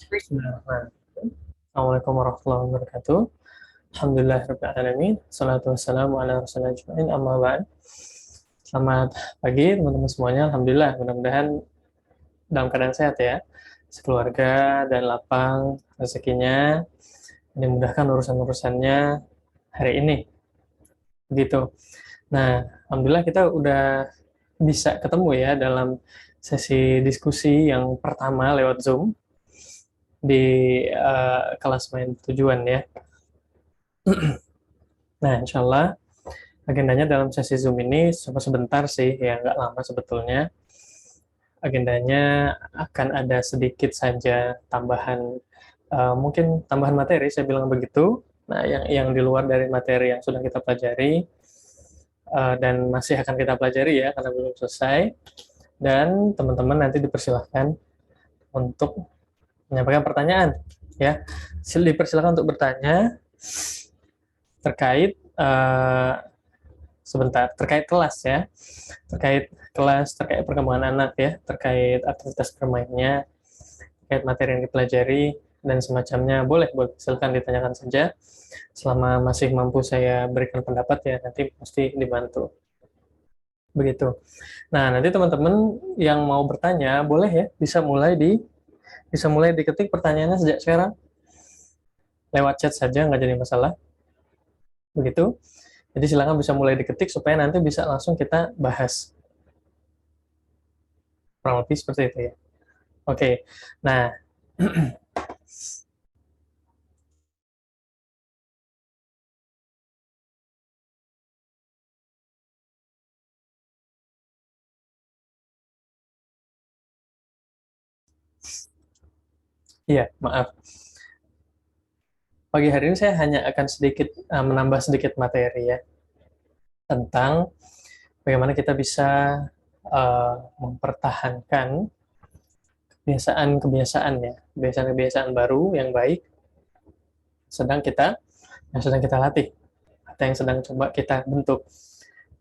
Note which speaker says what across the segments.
Speaker 1: Bismillahirrahmanirrahim. Assalamualaikum warahmatullahi wabarakatuh. Alhamdulillah rabbil alamin. Salatu wassalamu ala rasulillah ajmain. Amma ba'd. Selamat pagi teman-teman semuanya. Alhamdulillah, mudah-mudahan dalam keadaan sehat ya. Sekeluarga dan lapang rezekinya, dimudahkan urusan-urusannya hari ini. Begitu. Nah, alhamdulillah kita udah bisa ketemu ya dalam sesi diskusi yang pertama lewat Zoom di kelas main tujuan ya. Nah, insya Allah agendanya dalam sesi Zoom ini cuma sebentar sih, ya nggak lama sebetulnya. Agendanya akan ada sedikit saja tambahan, mungkin tambahan materi, saya bilang begitu. Nah, yang di luar dari materi yang sudah kita pelajari, dan masih akan kita pelajari ya, karena belum selesai. Dan teman-teman nanti dipersilahkan untuk menyampaikan pertanyaan. Ya, dipersilahkan untuk bertanya terkait sebentar terkait kelas ya, terkait kelas, terkait perkembangan anak ya, terkait aktivitas bermainnya, terkait materi yang dipelajari dan semacamnya. Boleh silakan ditanyakan saja, selama masih mampu saya berikan pendapat ya, nanti pasti dibantu begitu. Nah, nanti teman-teman yang mau bertanya boleh ya, bisa mulai diketik pertanyaannya sejak sekarang, lewat chat saja, nggak jadi masalah begitu. Jadi silakan bisa mulai diketik supaya nanti bisa langsung kita bahas, kurang lebih seperti itu ya. Oke, nah, iya, maaf. Pagi hari ini saya hanya akan sedikit menambah sedikit materi ya, tentang bagaimana kita bisa mempertahankan kebiasaan-kebiasaan ya, kebiasaan-kebiasaan baru yang baik sedang kita yang sedang kita latih atau yang sedang coba kita bentuk.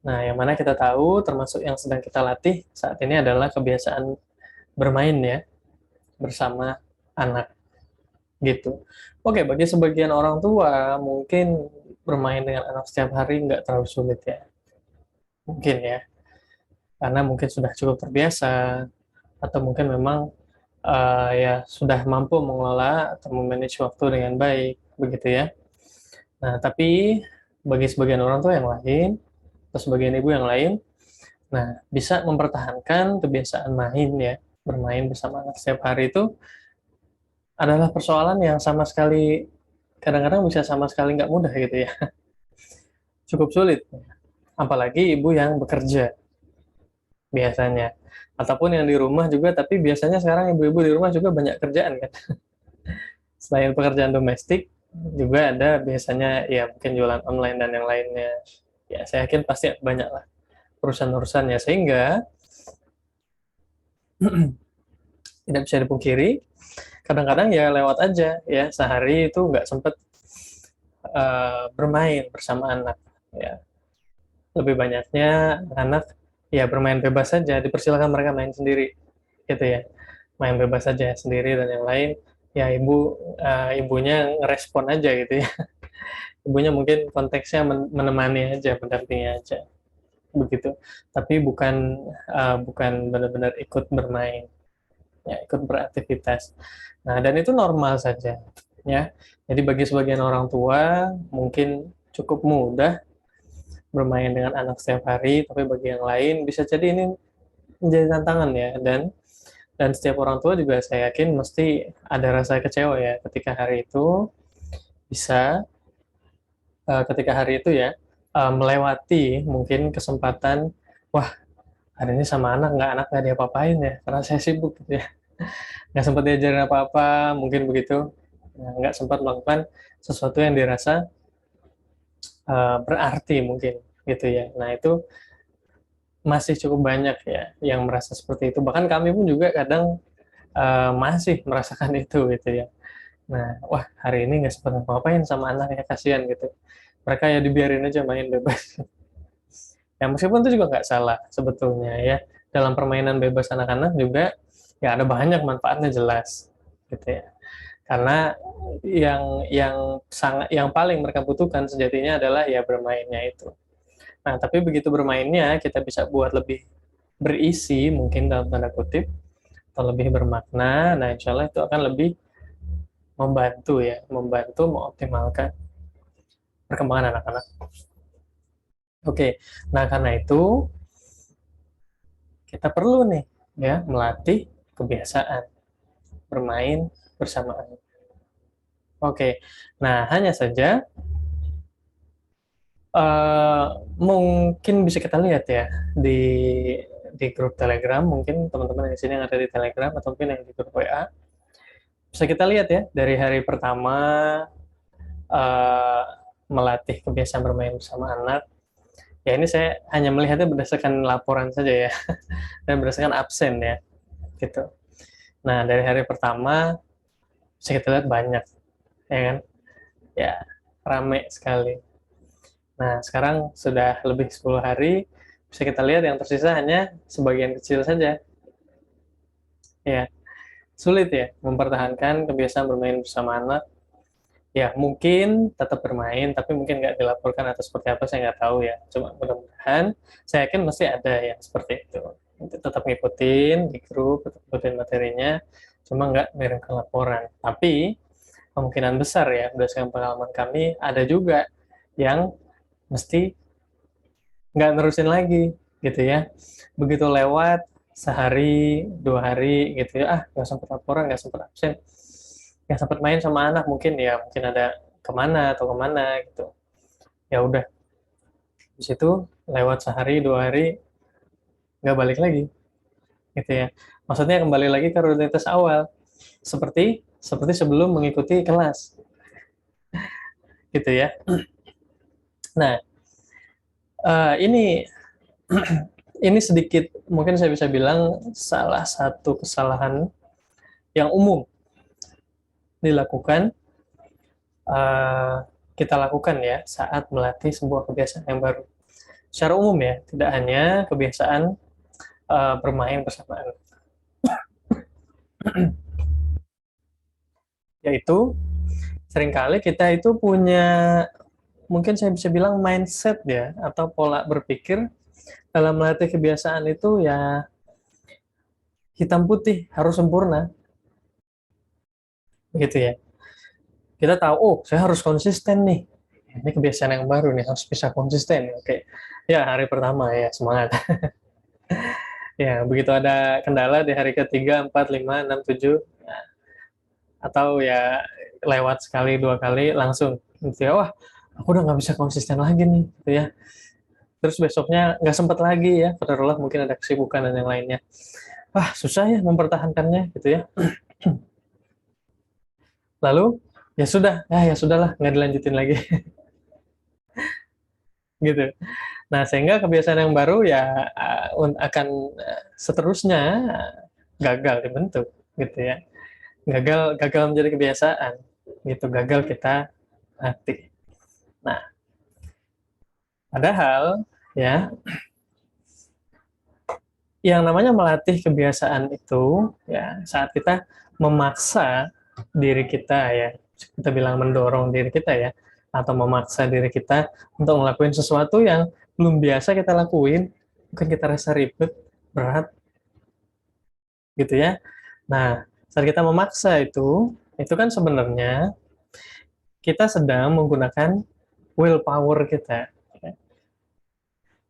Speaker 1: Nah, yang mana kita tahu termasuk yang sedang kita latih saat ini adalah kebiasaan bermain ya, bersama anak gitu. Oke, bagi sebagian orang tua mungkin bermain dengan anak setiap hari nggak terlalu sulit ya, mungkin ya, karena mungkin sudah cukup terbiasa, atau mungkin memang ya sudah mampu mengelola atau memanage waktu dengan baik begitu ya. Nah, tapi bagi sebagian orang tua yang lain atau sebagian ibu yang lain, nah, bisa mempertahankan kebiasaan main ya, bermain bersama anak setiap hari itu adalah persoalan yang sama sekali, kadang-kadang bisa sama sekali nggak mudah gitu ya, cukup sulit. Apalagi ibu yang bekerja biasanya, ataupun yang di rumah juga, tapi biasanya sekarang ibu-ibu di rumah juga banyak kerjaan kan. Selain pekerjaan domestik, juga ada biasanya ya mungkin jualan online dan yang lainnya. Ya, saya yakin pasti banyak lah urusan-urusannya, sehingga tidak bisa dipungkiri, kadang-kadang ya lewat aja ya, sehari itu nggak sempet bermain bersama anak ya. Lebih banyaknya anak ya bermain bebas saja, dipersilakan mereka main sendiri gitu ya, main bebas saja sendiri dan yang lain ya ibunya ngerespon aja gitu ya. Ibunya mungkin konteksnya menemani aja, mendampingi aja begitu, tapi bukan benar-benar ikut bermain ya, ikut beraktivitas. Nah, dan itu normal saja ya. Jadi bagi sebagian orang tua mungkin cukup mudah bermain dengan anak setiap hari, tapi bagi yang lain bisa jadi ini menjadi tantangan ya. Dan setiap orang tua juga saya yakin mesti ada rasa kecewa ya ketika hari itu bisa ketika hari itu ya melewati mungkin kesempatan, wah, hari ini sama anak nggak diapa-apain ya karena saya sibuk gitu ya, nggak sempat diajarin apa-apa mungkin begitu. Nah, nggak sempat melakukan sesuatu yang dirasa berarti mungkin gitu ya. Nah, itu masih cukup banyak ya yang merasa seperti itu. Bahkan kami pun juga kadang masih merasakan itu gitu ya. Nah, wah, hari ini nggak sempat ngapain sama anaknya, kasihan gitu. Mereka ya dibiarin aja main bebas. Ya meskipun itu juga nggak salah sebetulnya ya. Dalam permainan bebas anak-anak juga ya ada banyak manfaatnya jelas gitu ya. Karena yang paling mereka butuhkan sejatinya adalah ya bermainnya itu. Nah, tapi begitu bermainnya kita bisa buat lebih berisi mungkin dalam tanda kutip atau lebih bermakna. Nah, insya Allah itu akan lebih membantu mengoptimalkan perkembangan anak-anak. Oke, nah karena itu kita perlu nih ya melatih kebiasaan bermain bersamaan. Oke, nah hanya saja mungkin bisa kita lihat ya di grup Telegram, mungkin teman-teman di sini yang ada di Telegram atau mungkin yang di grup WA, bisa kita lihat ya dari hari pertama uh, melatih kebiasaan bermain bersama anak. Ya ini saya hanya melihatnya berdasarkan laporan saja ya, dan berdasarkan absen ya, gitu. Nah dari hari pertama bisa kita lihat banyak, ya kan? Ya rame sekali. Nah, sekarang sudah lebih 10 hari, bisa kita lihat yang tersisa hanya sebagian kecil saja. Ya, sulit ya mempertahankan kebiasaan bermain bersama anak. Ya, mungkin tetap bermain, tapi mungkin nggak dilaporkan atau seperti apa, saya nggak tahu ya. Cuma mudah-mudahan, saya yakin masih ada yang seperti itu. Nanti tetap ngikutin di grup, tetap ngikutin materinya, cuma nggak mengirimkan laporan. Tapi, kemungkinan besar ya, berdasarkan pengalaman kami, ada juga yang mesti nggak nerusin lagi gitu ya, begitu lewat sehari 2 hari gitu ya, nggak sempat laporan, nggak sempat absen, nggak sempat main sama anak, mungkin ya mungkin ada kemana gitu, ya udah di situ lewat sehari 2 hari nggak balik lagi gitu ya, maksudnya kembali lagi ke rutinitas awal seperti seperti sebelum mengikuti kelas gitu ya. Nah, ini ini sedikit mungkin saya bisa bilang salah satu kesalahan yang umum dilakukan, uh, kita lakukan ya saat melatih sebuah kebiasaan yang baru. Secara umum ya, tidak hanya kebiasaan bermain bersamaan, yaitu seringkali kita itu punya, mungkin saya bisa bilang mindset ya, atau pola berpikir dalam melatih kebiasaan itu ya hitam putih harus sempurna, gitu ya. Kita tahu, oh saya harus konsisten nih, ini kebiasaan yang baru nih harus bisa konsisten. Oke, ya hari pertama ya semangat. Ya, begitu ada kendala di hari ketiga, 4, 5, 6, 7, atau ya lewat sekali, 2 kali, langsung gitu ya, wah, aku udah nggak bisa konsisten lagi nih, gitu ya. Terus besoknya nggak sempat lagi ya, qadarullah mungkin ada kesibukan dan yang lainnya. Wah, susah ya mempertahankannya, gitu ya. Lalu, ya sudahlah, nggak dilanjutin lagi, gitu. Nah, sehingga kebiasaan yang baru ya akan seterusnya gagal dibentuk, gitu ya. Gagal menjadi kebiasaan, gitu, gagal kita latih. Nah, padahal ya yang namanya melatih kebiasaan itu ya saat kita memaksa diri kita ya, kita bilang mendorong diri kita ya, atau memaksa diri kita untuk ngelakuin sesuatu yang belum biasa kita lakuin, mungkin kita rasa ribet, berat, gitu ya. Nah, saat kita memaksa itu kan sebenarnya kita sedang menggunakan willpower kita.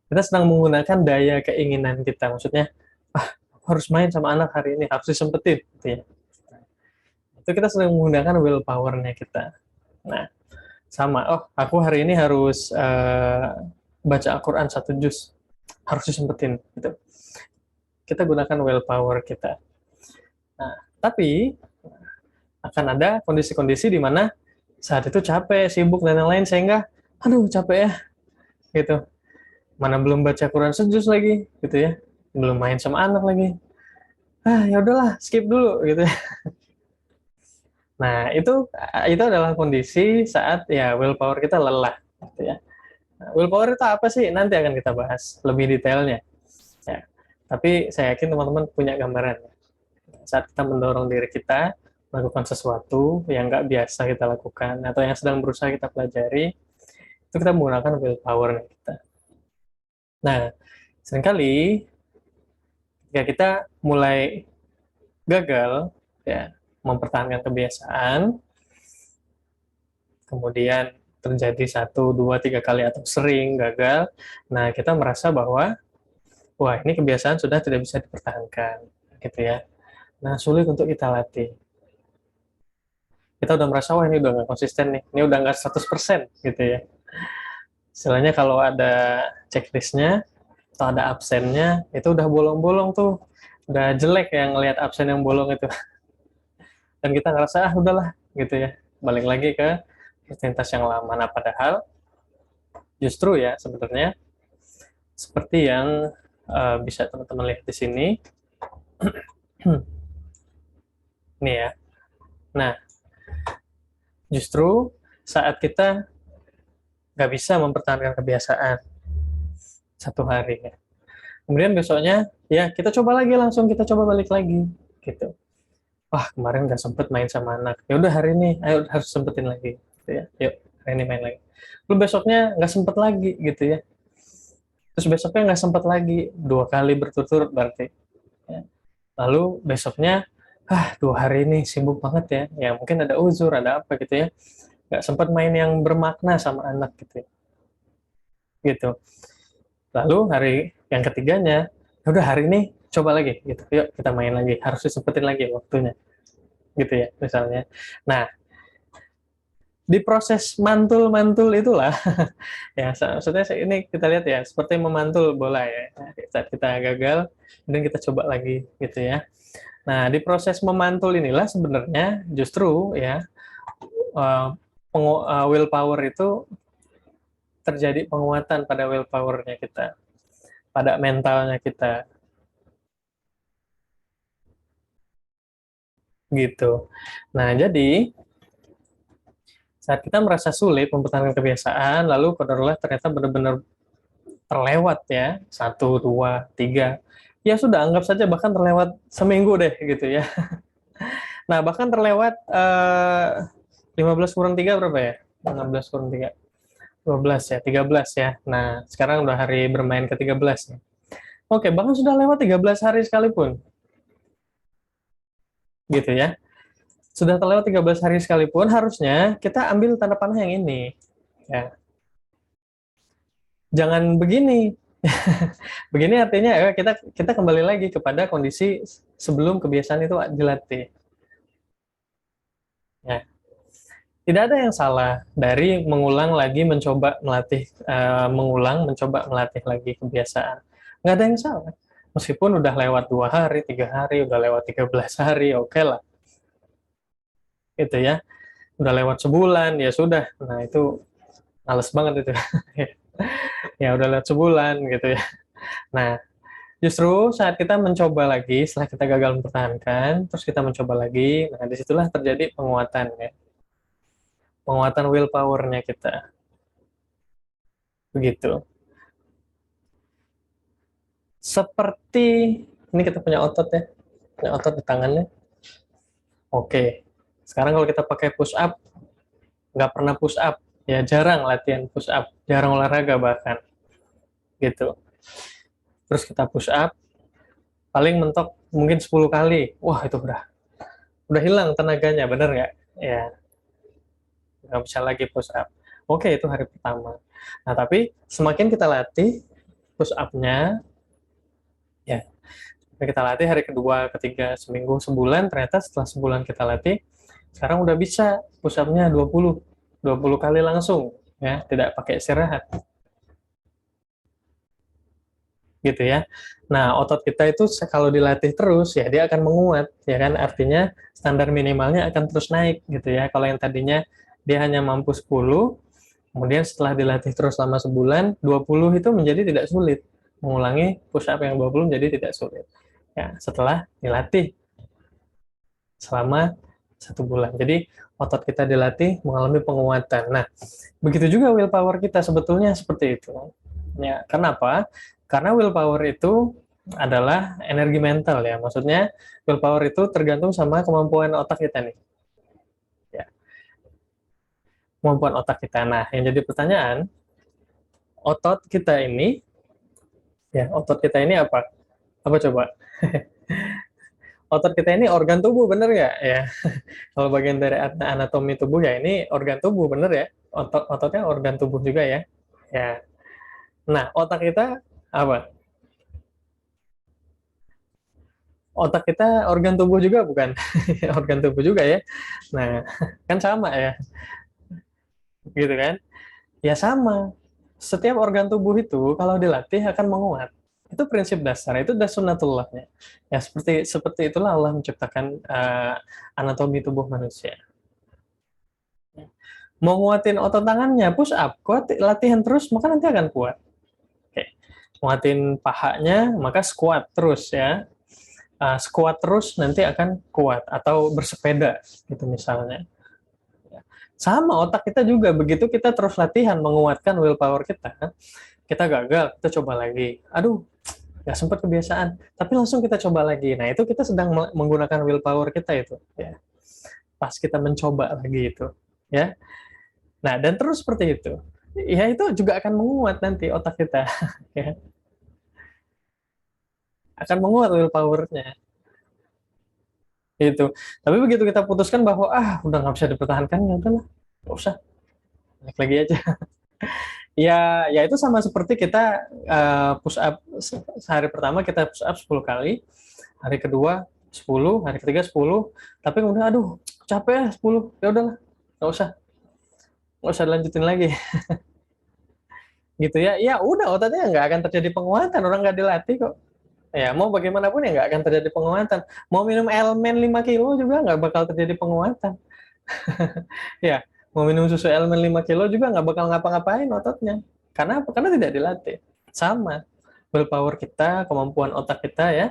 Speaker 1: Kita sedang menggunakan daya keinginan kita. Maksudnya, harus main sama anak hari ini, harus disempetin. Gitu ya. Itu kita sedang menggunakan willpower-nya kita. Nah, sama, aku hari ini harus baca Al-Quran 1 juz. Harus disempetin. Gitu. Kita gunakan willpower kita. Nah, tapi akan ada kondisi-kondisi di mana saat itu capek, sibuk, dan yang lain, sehingga, aduh capek ya, gitu. Mana belum baca Quran sejus lagi, gitu ya. Belum main sama anak lagi. Ya udahlah, skip dulu, gitu ya. Nah, itu adalah kondisi saat ya willpower kita lelah, gitu ya. Nah, willpower itu apa sih? Nanti akan kita bahas lebih detailnya. Ya. Tapi saya yakin teman-teman punya gambaran. Saat kita mendorong diri kita melakukan sesuatu yang nggak biasa kita lakukan, atau yang sedang berusaha kita pelajari, itu kita menggunakan willpower kita. Nah, seringkali ketika kita mulai gagal, ya, mempertahankan kebiasaan, kemudian terjadi 1, 2, 3 kali atau sering gagal, nah kita merasa bahwa, wah ini kebiasaan sudah tidak bisa dipertahankan, gitu ya. Nah, sulit untuk kita latih. Kita udah merasa, wah ini udah nggak konsisten nih, ini udah nggak 100% gitu ya. Istilahnya kalau ada checklistnya, atau ada absennya, itu udah bolong-bolong tuh, udah jelek yang ngelihat absen yang bolong itu. Dan kita ngerasa, ah udahlah, gitu ya, balik lagi ke rutinitas yang lama. Nah, padahal justru ya sebenarnya seperti yang bisa teman-teman lihat di sini, nih ya. Nah, justru saat kita nggak bisa mempertahankan kebiasaan 1 hari, ya. Kemudian besoknya, ya kita coba lagi langsung, kita coba balik lagi, gitu. Wah, kemarin nggak sempet main sama anak. Ya udah hari ini, ayo harus sempetin lagi, gitu ya. Yuk, hari ini main lagi. Lalu besoknya nggak sempet lagi, gitu ya. Terus besoknya nggak sempet lagi, 2 kali berturut-turut berarti. Ya. Lalu besoknya, 2 hari ini sibuk banget ya. Ya mungkin ada uzur, ada apa gitu ya. Nggak sempet main yang bermakna sama anak gitu ya. Gitu. Lalu hari yang ketiganya, ya udah hari ini coba lagi gitu. Yuk kita main lagi, harus disempetin lagi waktunya. Gitu ya misalnya. Nah, di proses mantul-mantul itulah ya maksudnya ini kita lihat ya seperti memantul bola ya. Saat kita gagal dan kita coba lagi gitu ya. Nah, di proses memantul inilah sebenarnya justru ya willpower itu terjadi penguatan pada willpowernya kita, pada mentalnya kita gitu. Nah, jadi saat kita merasa sulit mempertahankan kebiasaan, lalu kodarullah ternyata benar-benar terlewat ya, 1, 2, 3, ya sudah anggap saja bahkan terlewat seminggu deh gitu ya. Nah, bahkan terlewat 15 kurang 3 berapa ya? 16 kurang 3. 12 ya, 13 ya. Nah, sekarang udah hari bermain ke-13 ya. Oke, bahkan sudah lewat 13 hari sekalipun. Gitu ya. Sudah terlewat 13 hari sekalipun, harusnya kita ambil tanda panah yang ini. Ya. Jangan begini. Begini artinya ya kita kita kembali lagi kepada kondisi sebelum kebiasaan itu dilatih. Ya. Tidak ada yang salah dari mengulang lagi mencoba melatih mencoba melatih lagi kebiasaan. Nggak ada yang salah. Meskipun udah lewat 2 hari, 3 hari, udah lewat 13 hari, oke lah. Gitu ya. Udah lewat sebulan, ya sudah. Nah, itu males banget itu. Ya udah lewat sebulan gitu ya. Nah, justru saat kita mencoba lagi, setelah kita gagal mempertahankan, terus kita mencoba lagi, nah disitulah terjadi penguatan ya. Penguatan willpower-nya kita. Begitu. Seperti, ini kita punya otot ya, punya otot di tangannya. Oke, sekarang kalau kita pakai push up, nggak pernah push up, ya jarang latihan push up, jarang olahraga bahkan, gitu. Terus kita push up, paling mentok mungkin 10 kali, wah itu udah hilang tenaganya, bener nggak? Ya, nggak bisa lagi push up. Oke, itu hari pertama. Nah, tapi semakin kita latih push up-nya, ya, kita latih hari kedua, ketiga, seminggu, sebulan, ternyata setelah sebulan kita latih, sekarang udah bisa push up-nya 20 kali langsung, ya, tidak pakai istirahat. Gitu ya. Nah, otot kita itu kalau dilatih terus, ya dia akan menguat, ya kan? Artinya standar minimalnya akan terus naik, gitu ya. Kalau yang tadinya dia hanya mampu 10, kemudian setelah dilatih terus selama sebulan, 20 itu menjadi tidak sulit. Mengulangi push up yang 20 menjadi tidak sulit. Ya, setelah dilatih selama 1 bulan. Jadi otot kita dilatih mengalami penguatan. Nah, begitu juga willpower kita sebetulnya seperti itu. Ya, kenapa? Karena willpower itu adalah energi mental ya. Maksudnya willpower itu tergantung sama kemampuan otak kita nih. Ya, kemampuan otak kita. Nah, yang jadi pertanyaan, otot kita ini, ya, otot kita ini apa? Apa coba? Otot kita ini organ tubuh, bener nggak? Ya, kalau bagian dari anatomi tubuh ya ini organ tubuh, bener ya? Ototnya organ tubuh juga ya. Ya. Nah, otak kita apa? Otak kita organ tubuh juga bukan? Organ tubuh juga ya. Nah, kan sama ya, gitu kan? Ya sama. Setiap organ tubuh itu kalau dilatih akan menguat. Itu prinsip dasar, itu dasar sunnatullahnya. Ya seperti seperti itulah Allah menciptakan anatomi tubuh manusia. Mau nguatin otot tangannya, push up, kuat, latihan terus, maka nanti akan kuat. Oke. Nguatin pahanya, maka squat terus ya. Squat terus nanti akan kuat, atau bersepeda gitu misalnya. Sama otak kita juga, begitu kita terus latihan menguatkan willpower kita gagal, kita coba lagi. Aduh, nggak sempat kebiasaan, tapi langsung kita coba lagi. Nah, itu kita sedang menggunakan willpower kita itu. Ya. Pas kita mencoba lagi itu. Ya. Nah, dan terus seperti itu. Ya, itu juga akan menguat nanti otak kita. Ya. Akan menguat willpower-nya. Itu. Tapi begitu kita putuskan bahwa, udah nggak bisa dipertahankan, ya udahlah. Nggak usah. Balik lagi aja. Ya, ya itu sama seperti kita push up hari pertama kita push up 10 kali, hari kedua 10, hari ketiga 10, tapi kemudian aduh capek ya 10, ya udahlah nggak usah dilanjutin lagi. Gitu ya, ya udah otaknya nggak akan terjadi penguatan, orang nggak dilatih kok. Ya mau bagaimanapun ya nggak akan terjadi penguatan. Mau minum elemen 5 kilo juga nggak bakal terjadi penguatan. Ya, mau minum susu elemen 5 kilo juga nggak bakal ngapa-ngapain ototnya. Karena apa? Karena tidak dilatih. Sama. Willpower kita, kemampuan otak kita ya,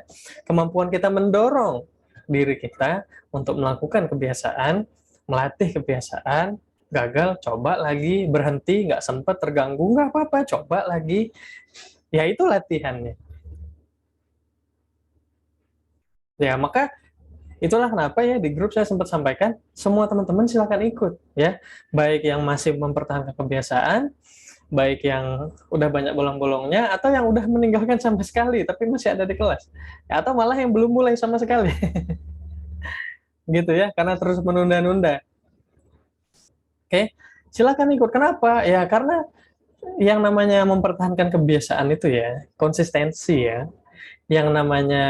Speaker 1: kemampuan kita mendorong diri kita untuk melakukan kebiasaan, melatih kebiasaan, gagal, coba lagi, berhenti, nggak sempat, terganggu, nggak apa-apa, coba lagi. Ya itu latihannya. Ya maka itulah kenapa ya di grup saya sempat sampaikan, semua teman-teman silakan ikut ya. Baik yang masih mempertahankan kebiasaan, baik yang udah banyak bolong-bolongnya, atau yang udah meninggalkan sama sekali tapi masih ada di kelas. Ya, atau malah yang belum mulai sama sekali. Gitu ya, karena terus menunda-nunda. Oke, silakan ikut. Kenapa? Ya karena yang namanya mempertahankan kebiasaan itu ya, konsistensi ya. Yang namanya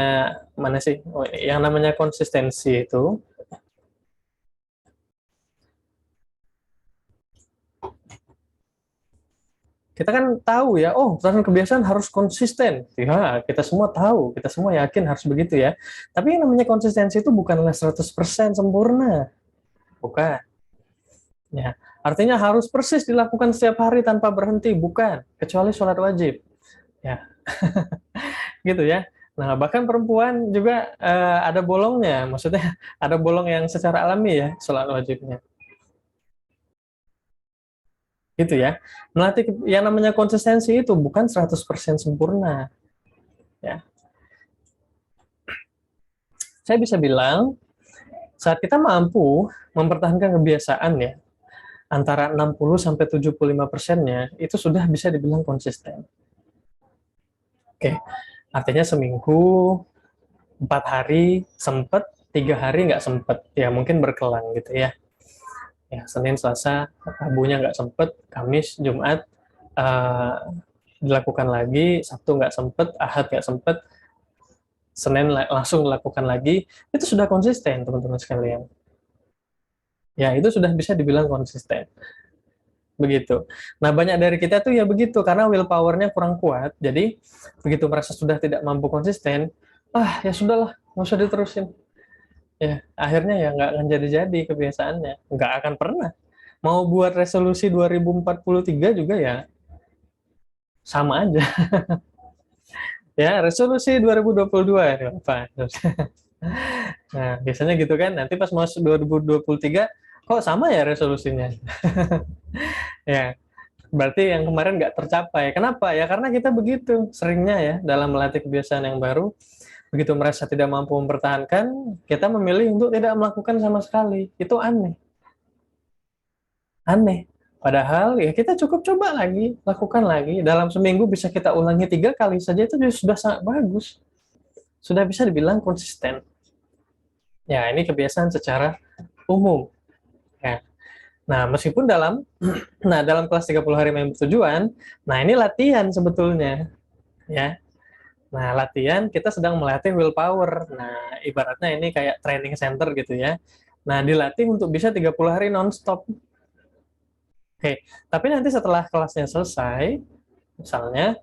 Speaker 1: mana sih? Oh, yang namanya konsistensi itu kita kan tahu ya, oh, pertahanan kebiasaan harus konsisten. Ya, kita semua tahu, kita semua yakin harus begitu ya. Tapi yang namanya konsistensi itu bukanlah 100% sempurna. Bukan. Ya, artinya harus persis dilakukan setiap hari tanpa berhenti, bukan. Kecuali sholat wajib. Ya, gitu ya. Nah, bahkan perempuan juga ada bolongnya. Maksudnya ada bolong yang secara alami ya, sholat wajibnya. Gitu ya. Melatih yang namanya konsistensi itu bukan 100% sempurna. Ya. Saya bisa bilang, saat kita mampu mempertahankan kebiasaan ya, antara 60 sampai 75%-nya itu sudah bisa dibilang konsisten. Oke, artinya seminggu 4 hari sempet, 3 hari nggak sempet, ya mungkin berkelang gitu ya. Ya Senin, Selasa, Rabunya nggak sempet, Kamis, Jumat dilakukan lagi, Sabtu nggak sempet, Ahad nggak sempet, Senin langsung dilakukan lagi, itu sudah konsisten teman-teman sekalian. Ya itu sudah bisa dibilang konsisten. Begitu. Nah, banyak dari kita tuh ya begitu, karena willpower-nya kurang kuat, jadi begitu merasa sudah tidak mampu konsisten, ya sudahlah, nggak usah diterusin. Ya, akhirnya ya nggak akan jadi-jadi kebiasaannya. Nggak akan pernah. Mau buat resolusi 2043 juga ya sama aja. Ya, resolusi 2022, ya, apa? Nah, biasanya gitu kan, nanti pas masuk 2023, kok sama ya resolusinya? Ya, Berarti yang kemarin nggak tercapai. Kenapa? Ya karena kita begitu seringnya ya dalam melatih kebiasaan yang baru, begitu merasa tidak mampu mempertahankan, kita memilih untuk tidak melakukan sama sekali. Itu aneh. Aneh. Padahal ya kita cukup coba lagi, lakukan lagi. Dalam seminggu bisa kita ulangi 3 kali saja itu sudah sangat bagus. Sudah bisa dibilang konsisten. Ya, ini kebiasaan secara umum. Ya. Nah, meskipun dalam kelas 30 hari main bertujuan, nah ini latihan sebetulnya, ya. Nah, latihan kita sedang melatih willpower. Nah, ibaratnya ini kayak training center gitu ya. Nah, dilatih untuk bisa 30 hari non-stop. Oke, tapi nanti setelah kelasnya selesai, misalnya,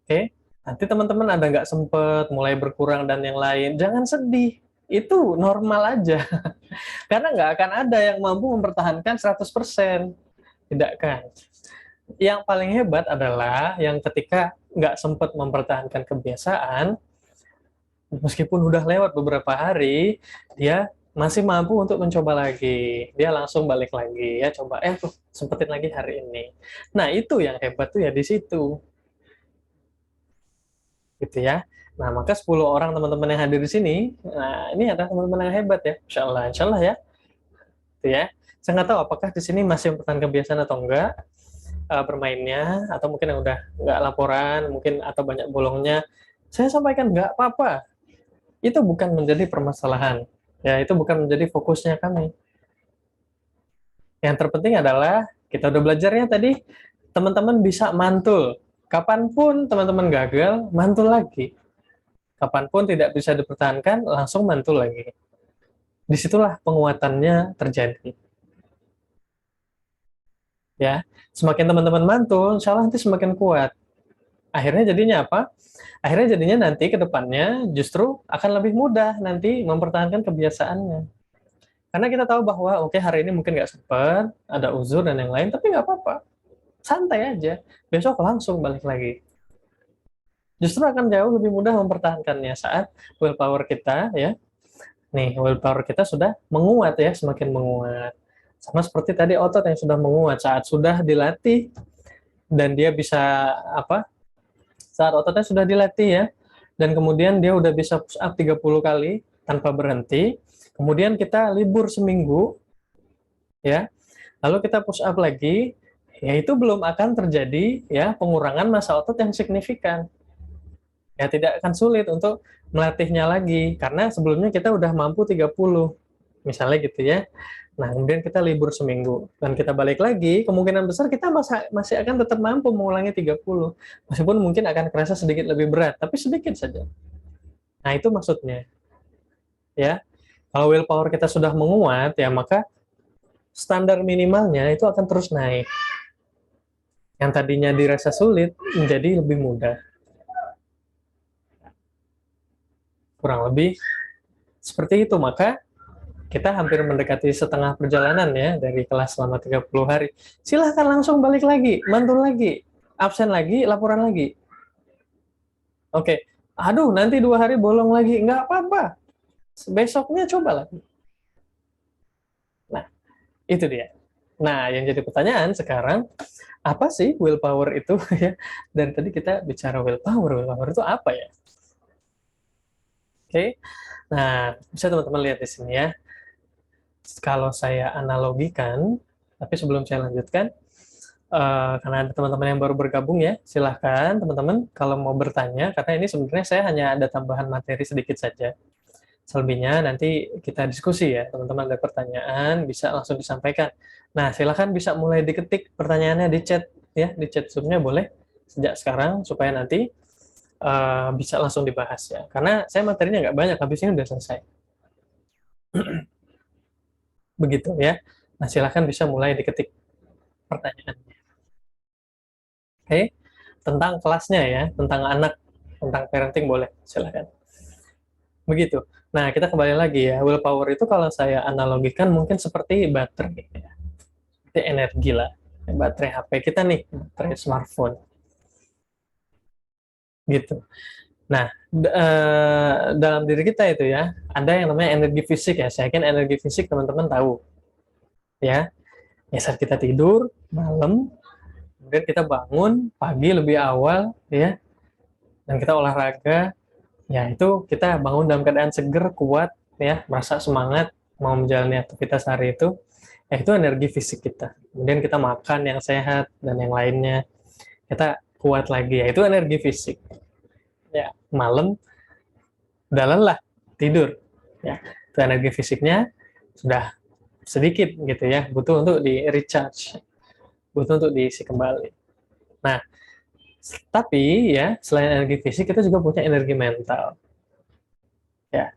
Speaker 1: oke, nanti teman-teman ada nggak sempet, mulai berkurang dan yang lain, jangan sedih. Itu normal aja. Karena nggak akan ada yang mampu mempertahankan 100%. Tidak kan? Yang paling hebat adalah yang ketika nggak sempat mempertahankan kebiasaan, meskipun udah lewat beberapa hari, dia masih mampu untuk mencoba lagi. Dia langsung balik lagi, ya coba, tuh, sempetin lagi hari ini. Nah, itu yang hebat tuh ya di situ. Gitu ya. Nah, maka 10 orang teman-teman yang hadir di sini, nah ini adalah teman-teman yang hebat ya. Insya Allah ya. Gitu ya. Saya nggak tahu apakah di sini masih mempertahankan kebiasaan atau enggak, bermainnya, atau mungkin yang udah nggak laporan, mungkin atau banyak bolongnya, saya sampaikan nggak apa-apa. Itu bukan menjadi permasalahan. Ya, itu bukan menjadi fokusnya kami. Yang terpenting adalah kita udah belajarnya tadi, teman-teman bisa mantul. Kapanpun teman-teman gagal, mantul lagi. Kapanpun tidak bisa dipertahankan, langsung mantul lagi. Disitulah penguatannya terjadi. Ya, semakin teman-teman mantul, insya Allah nanti semakin kuat. Akhirnya jadinya apa? Akhirnya jadinya nanti ke depannya justru akan lebih mudah nanti mempertahankan kebiasaannya. Karena kita tahu bahwa oke, hari ini mungkin nggak sempat, ada uzur dan yang lain, tapi nggak apa-apa. Santai aja. Besok langsung balik lagi. Justru akan jauh lebih mudah mempertahankannya saat willpower kita ya. Nih, willpower kita sudah menguat ya, semakin menguat. Sama seperti tadi otot yang sudah menguat saat sudah dilatih dan dia bisa apa? Saat ototnya sudah dilatih ya, dan kemudian dia udah bisa push up 30 kali tanpa berhenti, kemudian kita libur seminggu, ya, lalu kita push up lagi, ya itu belum akan terjadi ya pengurangan massa otot yang signifikan. Ya tidak akan sulit untuk melatihnya lagi, karena sebelumnya kita udah mampu 30, misalnya gitu ya. Nah, kemudian kita libur seminggu, dan kita balik lagi, kemungkinan besar kita masih akan tetap mampu mengulangi 30, meskipun mungkin akan kerasa sedikit lebih berat, tapi sedikit saja. Nah, itu maksudnya. Ya, kalau willpower kita sudah menguat, ya maka standar minimalnya itu akan terus naik. Yang tadinya dirasa sulit, menjadi lebih mudah. Kurang lebih seperti itu, maka kita hampir mendekati setengah perjalanan ya dari kelas selama 30 hari. Silahkan langsung balik lagi, mantul lagi, absen lagi, laporan lagi. Oke, aduh nanti 2 hari bolong lagi, nggak apa-apa. Besoknya coba lagi. Nah, itu dia. Nah, yang jadi pertanyaan sekarang, apa sih willpower itu ya? Dan tadi kita bicara willpower itu apa ya? Oke, nah bisa teman-teman lihat di sini ya. Kalau saya analogikan, tapi sebelum saya lanjutkan, karena ada teman-teman yang baru bergabung ya, silahkan teman-teman kalau mau bertanya, karena ini sebenarnya saya hanya ada tambahan materi sedikit saja. Selebihnya nanti kita diskusi ya, teman-teman ada pertanyaan bisa langsung disampaikan. Nah, silahkan bisa mulai diketik pertanyaannya di chat ya, di chat Zoom-nya boleh sejak sekarang supaya nanti bisa langsung dibahas ya. Karena saya materinya nggak banyak, habis ini udah selesai. Begitu ya. Nah, silahkan bisa mulai diketik pertanyaannya. Oke, tentang kelasnya ya, tentang anak, tentang parenting boleh, silahkan. Begitu. Nah, kita kembali lagi ya, willpower itu kalau saya analogikan mungkin seperti baterai ya. Seperti energi lah. Baterai HP kita nih, baterai smartphone. Gitu. Nah, dalam diri kita itu ya, ada yang namanya energi fisik ya. Saya yakin energi fisik teman-teman tahu. Ya, saat kita tidur, malam, Kemudian kita bangun pagi lebih awal, ya, dan kita olahraga, ya itu kita bangun dalam keadaan seger, kuat, ya, merasa semangat mau menjalani aktivitas hari itu, ya itu energi fisik kita. Kemudian kita makan yang sehat dan yang lainnya, kita kuat lagi, ya itu energi fisik. Ya, malam udah lelah, tidur, ya itu energi fisiknya sudah sedikit gitu ya, butuh untuk di recharge, butuh untuk diisi kembali. Nah, tapi ya selain energi fisik kita juga punya energi mental. Ya,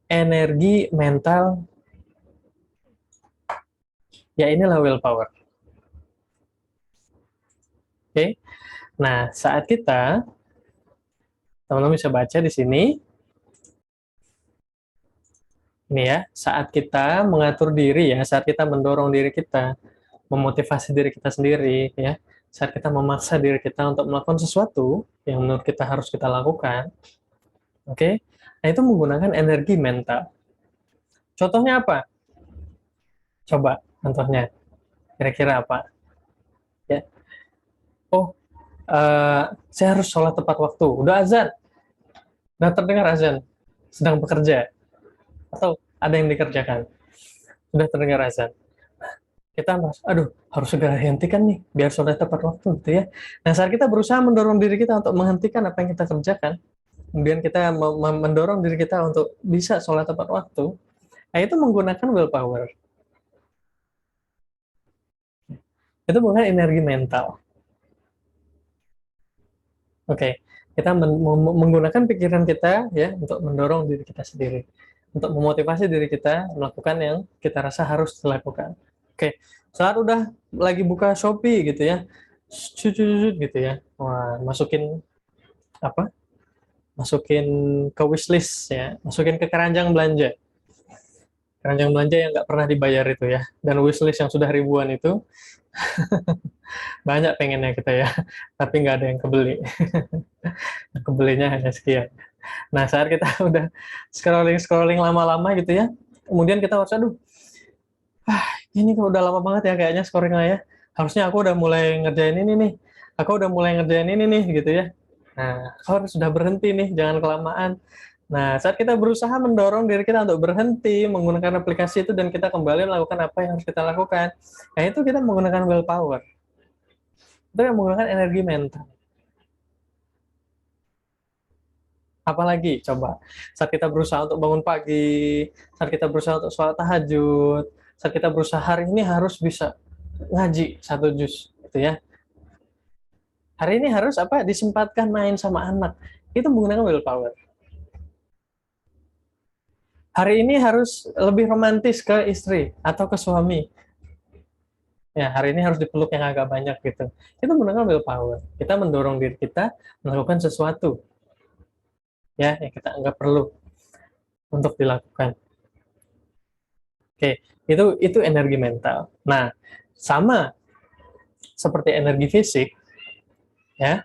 Speaker 1: energi mental ya inilah willpower. Oke. Nah, saat kita teman-teman bisa baca di sini ini ya, saat kita mengatur diri ya, saat kita mendorong diri kita, memotivasi diri kita sendiri ya, saat kita memaksa diri kita untuk melakukan sesuatu yang menurut kita harus kita lakukan, oke? Nah, itu menggunakan energi mental. Contohnya apa? Coba contohnya. Kira-kira apa? Ya. Oh, saya harus sholat tepat waktu. Udah azan. Udah terdengar azan. Sedang bekerja. Atau ada yang dikerjakan. Sudah terdengar azan. Kita merasa, aduh, harus segera hentikan nih, biar sholat tepat waktu, gitu ya. Nah, saat kita berusaha mendorong diri kita untuk menghentikan apa yang kita kerjakan, kemudian kita mendorong diri kita untuk bisa sholat tepat waktu, nah itu menggunakan willpower. Itu bukan energi mental. Oke, kita menggunakan pikiran kita ya untuk mendorong diri kita sendiri, untuk memotivasi diri kita melakukan yang kita rasa harus dilakukan. Oke, saat udah lagi buka Shopee gitu ya, gitu ya, wah masukin apa? Masukin ke wishlist ya, masukin ke keranjang belanja. Keranjang belanja yang nggak pernah dibayar itu ya, dan wishlist yang sudah ribuan itu, banyak pengennya kita ya, tapi nggak ada yang kebeli. Kebelinya hanya sekian. Nah, saat kita udah scrolling lama-lama gitu ya, kemudian kita merasa, aduh, ini udah lama banget ya kayaknya scrollingnya ya. Harusnya aku udah mulai ngerjain ini nih. Aku udah mulai ngerjain ini nih, gitu ya. Nah, aku harus sudah berhenti nih, jangan kelamaan. Nah, saat kita berusaha mendorong diri kita untuk berhenti menggunakan aplikasi itu dan kita kembali melakukan apa yang harus kita lakukan, nah itu kita menggunakan willpower. Itu yang menggunakan energi mental. Apalagi coba saat kita berusaha untuk bangun pagi, saat kita berusaha untuk sholat tahajud, saat kita berusaha hari ini harus bisa ngaji 1 juz gitu ya. Hari ini harus apa? Disempatkan main sama anak. Itu menggunakan willpower. Hari ini harus lebih romantis ke istri atau ke suami. Ya, hari ini harus dipeluk yang agak banyak gitu. Itu menggunakan willpower. Kita mendorong diri kita melakukan sesuatu ya yang kita anggap perlu untuk dilakukan. Oke, itu energi mental. Nah, sama seperti energi fisik, ya,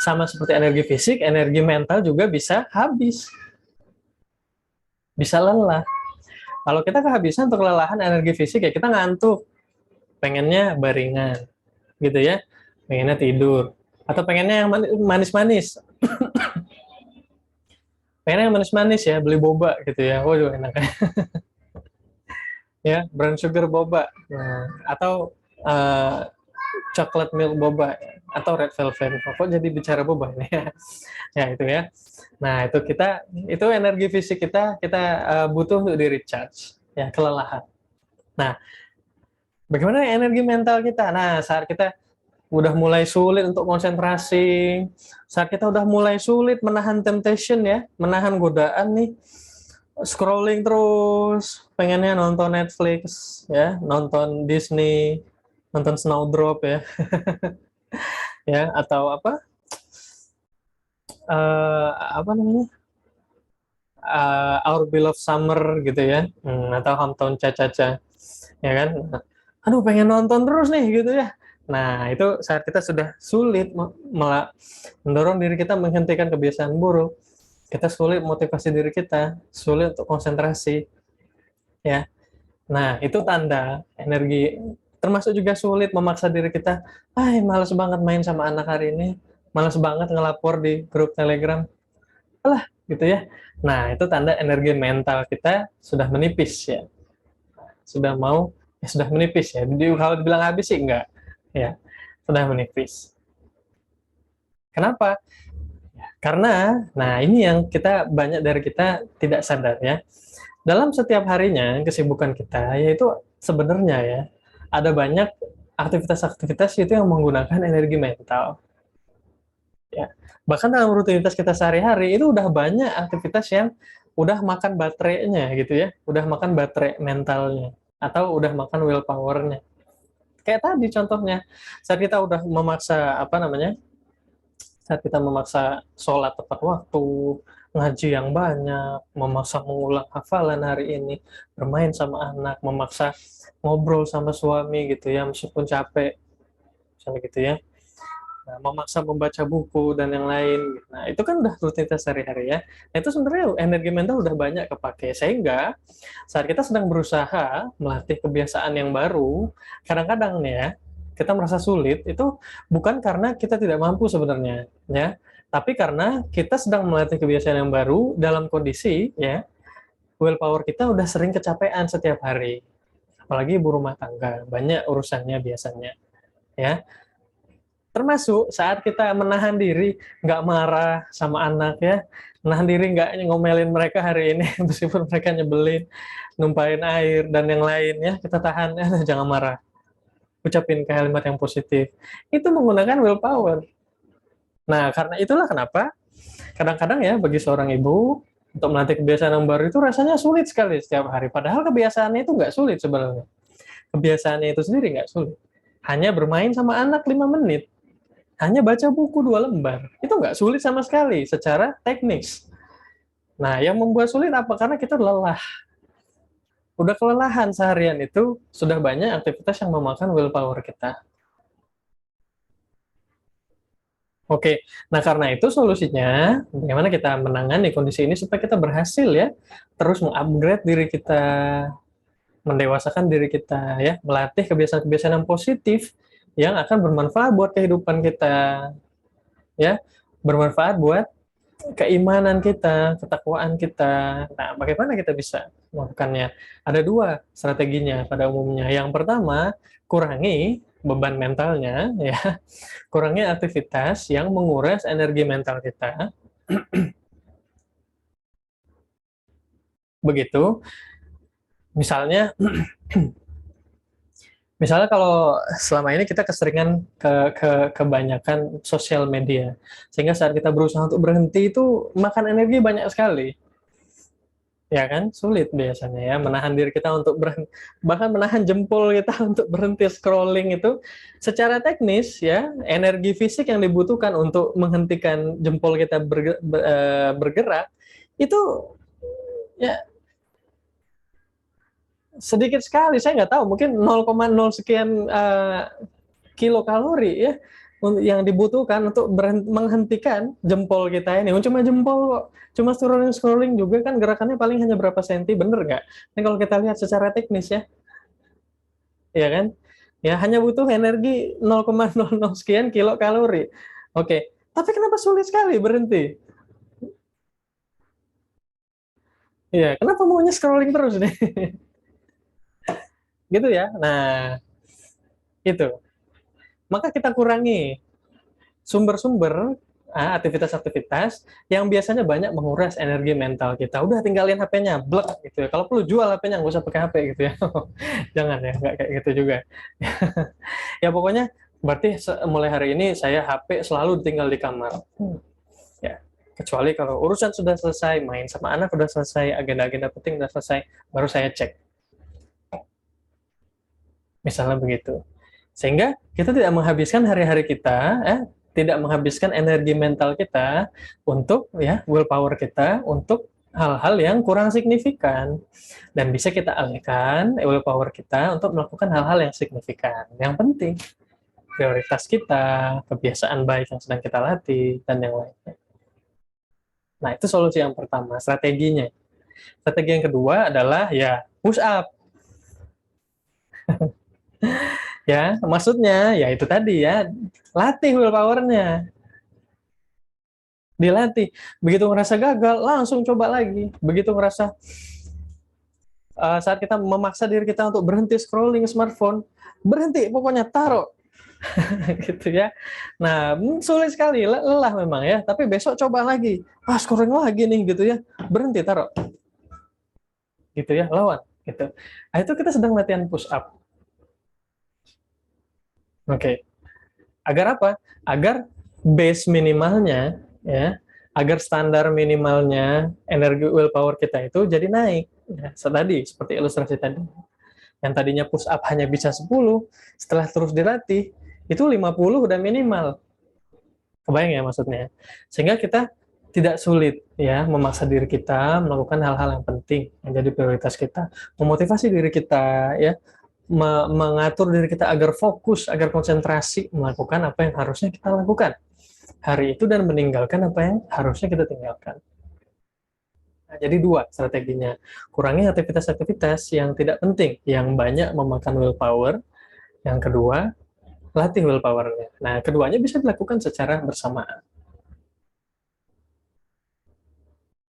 Speaker 1: sama seperti energi fisik, energi mental juga bisa habis, bisa lelah. Kalau kita kehabisan untuk kelelahan energi fisik ya kita ngantuk, pengennya baringan, gitu ya, pengennya tidur, atau pengennya yang manis-manis, pengennya yang manis-manis ya, beli boba gitu ya, waduh enak ya, brown sugar boba, nah, atau chocolate milk boba atau red velvet. Kok jadi bicara boba nih ya? Ya itu ya. Nah itu itu energi fisik kita butuh untuk di recharge ya, kelelahan. Nah bagaimana energi mental kita? Nah saat kita udah mulai sulit untuk konsentrasi, saat kita udah mulai sulit menahan temptation ya, menahan godaan nih, scrolling terus, pengennya nonton Netflix ya, nonton Disney, nonton Snowdrop ya, ya atau apa namanya, Our Beloved Summer gitu ya, atau Hometown Cha-Cha-Cha, ya kan? Nah, aduh pengen nonton terus nih gitu ya. Nah itu saat kita sudah sulit mendorong diri kita menghentikan kebiasaan buruk, kita sulit motivasi diri kita, sulit untuk konsentrasi, ya. Nah itu tanda energi Termasuk juga sulit memaksa diri kita, males banget main sama anak hari ini, males banget ngelapor di grup Telegram, alah, gitu ya. Nah, itu tanda energi mental kita sudah menipis ya, sudah menipis ya. Kalau dibilang habis sih enggak, ya, sudah menipis. Kenapa? Karena, nah ini yang banyak dari kita tidak sadar ya. Dalam setiap harinya kesibukan kita yaitu sebenarnya ya ada banyak aktivitas-aktivitas itu yang menggunakan energi mental ya. Bahkan dalam rutinitas kita sehari-hari itu udah banyak aktivitas yang udah makan baterainya gitu ya, udah makan baterai mentalnya atau udah makan willpower-nya. Kayak tadi contohnya, saat kita udah memaksa saat kita memaksa sholat tepat waktu, ngaji yang banyak, memaksa mengulang hafalan hari ini, bermain sama anak, memaksa ngobrol sama suami gitu ya, meskipun capek, misalnya gitu ya. Nah, memaksa membaca buku dan yang lain. Nah, itu kan udah rutinitas sehari-hari ya. Nah, itu sebenarnya energi mental udah banyak kepake. Sehingga saat kita sedang berusaha melatih kebiasaan yang baru, kadang-kadang nih ya, kita merasa sulit itu bukan karena kita tidak mampu sebenarnya, ya. Tapi karena kita sedang melatih kebiasaan yang baru dalam kondisi ya, willpower kita udah sering kecapean setiap hari. Apalagi ibu rumah tangga, banyak urusannya biasanya, ya. Termasuk saat kita menahan diri nggak marah sama anak ya, menahan diri nggak ngomelin mereka hari ini meskipun mereka nyebelin, numpahin air dan yang lain ya, kita tahan, jangan marah, ucapin kalimat yang positif. Itu menggunakan willpower. Nah, karena itulah kenapa kadang-kadang ya bagi seorang ibu untuk melatih kebiasaan yang baru itu rasanya sulit sekali setiap hari. Padahal kebiasaannya itu nggak sulit sebenarnya. Kebiasaannya itu sendiri nggak sulit. Hanya bermain sama anak 5 menit. Hanya baca buku 2 lembar. Itu nggak sulit sama sekali secara teknis. Nah, yang membuat sulit apa? Karena kita lelah. Udah kelelahan seharian itu, sudah banyak aktivitas yang memakan willpower kita. Oke, nah karena itu solusinya, bagaimana kita menangani kondisi ini supaya kita berhasil ya, terus mengupgrade diri kita, mendewasakan diri kita ya, melatih kebiasaan-kebiasaan yang positif yang akan bermanfaat buat kehidupan kita ya, bermanfaat buat keimanan kita, ketakwaan kita. Nah, bagaimana kita bisa melakukannya? Ada dua strateginya pada umumnya. Yang pertama, kurangi beban mentalnya ya, kurangi aktivitas yang menguras energi mental kita. Begitu. Misalnya Misalnya kalau selama ini kita keseringan kebanyakan sosial media, sehingga saat kita berusaha untuk berhenti itu makan energi banyak sekali, ya kan? Sulit biasanya ya menahan diri kita untuk berhenti, bahkan menahan jempol kita untuk berhenti scrolling itu secara teknis ya, energi fisik yang dibutuhkan untuk menghentikan jempol kita bergerak itu ya sedikit sekali, saya nggak tahu, mungkin 0,0 sekian kilokalori ya yang dibutuhkan untuk menghentikan jempol kita ini. Cuma jempol kok, cuma scrolling juga kan gerakannya paling hanya berapa senti, bener nggak? Ini kalau kita lihat secara teknis ya kan? Ya hanya butuh energi 0,00 sekian kilokalori. Oke, tapi kenapa sulit sekali berhenti? Iya, kenapa maunya scrolling terus nih? Gitu ya. Nah, itu. Maka kita kurangi sumber-sumber aktivitas-aktivitas yang biasanya banyak menguras energi mental kita. Udah tinggalin HP-nya, blek gitu ya. Kalau perlu jual HP-nya, nggak usah pakai HP gitu ya. Jangan ya, nggak kayak gitu juga. Ya pokoknya berarti mulai hari ini saya HP selalu tinggal di kamar. Ya, kecuali kalau urusan sudah selesai, main sama anak sudah selesai, agenda-agenda penting sudah selesai, baru saya cek. Misalnya begitu. Sehingga kita tidak menghabiskan hari-hari kita, tidak menghabiskan energi mental kita untuk ya willpower kita untuk hal-hal yang kurang signifikan, dan bisa kita alihkan willpower kita untuk melakukan hal-hal yang signifikan, yang penting, prioritas kita, kebiasaan baik yang sedang kita latih, dan yang lainnya. Nah, itu solusi yang pertama, strateginya. Strategi yang kedua adalah ya push up. Ya, maksudnya ya itu tadi ya, latih willpower-nya, dilatih. Begitu ngerasa gagal, langsung coba lagi. Begitu ngerasa saat kita memaksa diri kita untuk berhenti scrolling smartphone, berhenti, pokoknya taruh gitu ya. Nah, sulit sekali, lelah memang ya. Tapi besok coba lagi, scrolling lagi nih gitu ya, berhenti, taruh, gitu ya, lawan gitu. Nah, itu kita sedang latihan push up. Oke. Agar apa? Agar base minimalnya ya, agar standar minimalnya energi willpower kita itu jadi naik. Ya, tadi seperti ilustrasi tadi. Yang tadinya push up hanya bisa 10, setelah terus dilatih itu 50 udah minimal. Kebayang ya maksudnya? Sehingga kita tidak sulit ya memaksa diri kita melakukan hal-hal yang penting yang jadi prioritas kita, memotivasi diri kita ya, mengatur diri kita agar fokus, agar konsentrasi melakukan apa yang harusnya kita lakukan hari itu dan meninggalkan apa yang harusnya kita tinggalkan. Nah, jadi dua strateginya. Kurangi aktivitas-aktivitas yang tidak penting, yang banyak memakan willpower. Yang kedua, latih willpower-nya. Nah, keduanya bisa dilakukan secara bersamaan.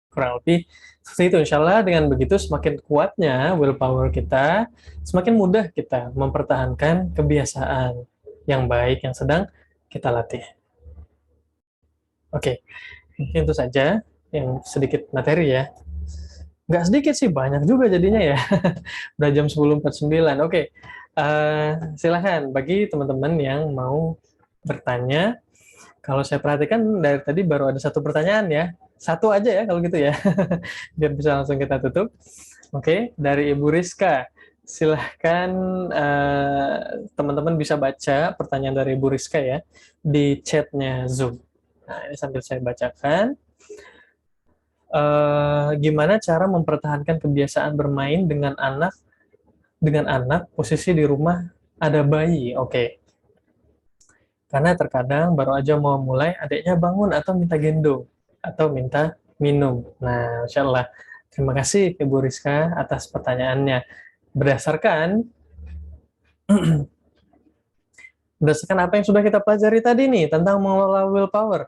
Speaker 1: Kurang lebih seperti itu. Insya Allah dengan begitu semakin kuatnya willpower kita, semakin mudah kita mempertahankan kebiasaan yang baik yang sedang kita latih. Oke, mungkin itu saja yang sedikit materi ya. Nggak sedikit sih, banyak juga jadinya ya. Udah jam 10.49. Oke, silahkan bagi teman-teman yang mau bertanya. Kalau saya perhatikan dari tadi baru ada satu pertanyaan ya. Satu aja ya kalau gitu ya. Biar bisa langsung kita tutup. Oke, dari Ibu Rizka. Silahkan teman-teman bisa baca pertanyaan dari Ibu Rizka ya di chatnya Zoom. Nah, ini sambil saya bacakan. Gimana cara mempertahankan kebiasaan bermain dengan anak posisi di rumah ada bayi? Oke. Karena terkadang baru aja mau mulai adiknya bangun atau minta gendong atau minta minum. Nah, Insya Allah. Terima kasih Ibu Rizka atas pertanyaannya. Berdasarkan berdasarkan apa yang sudah kita pelajari tadi nih tentang mengelola willpower.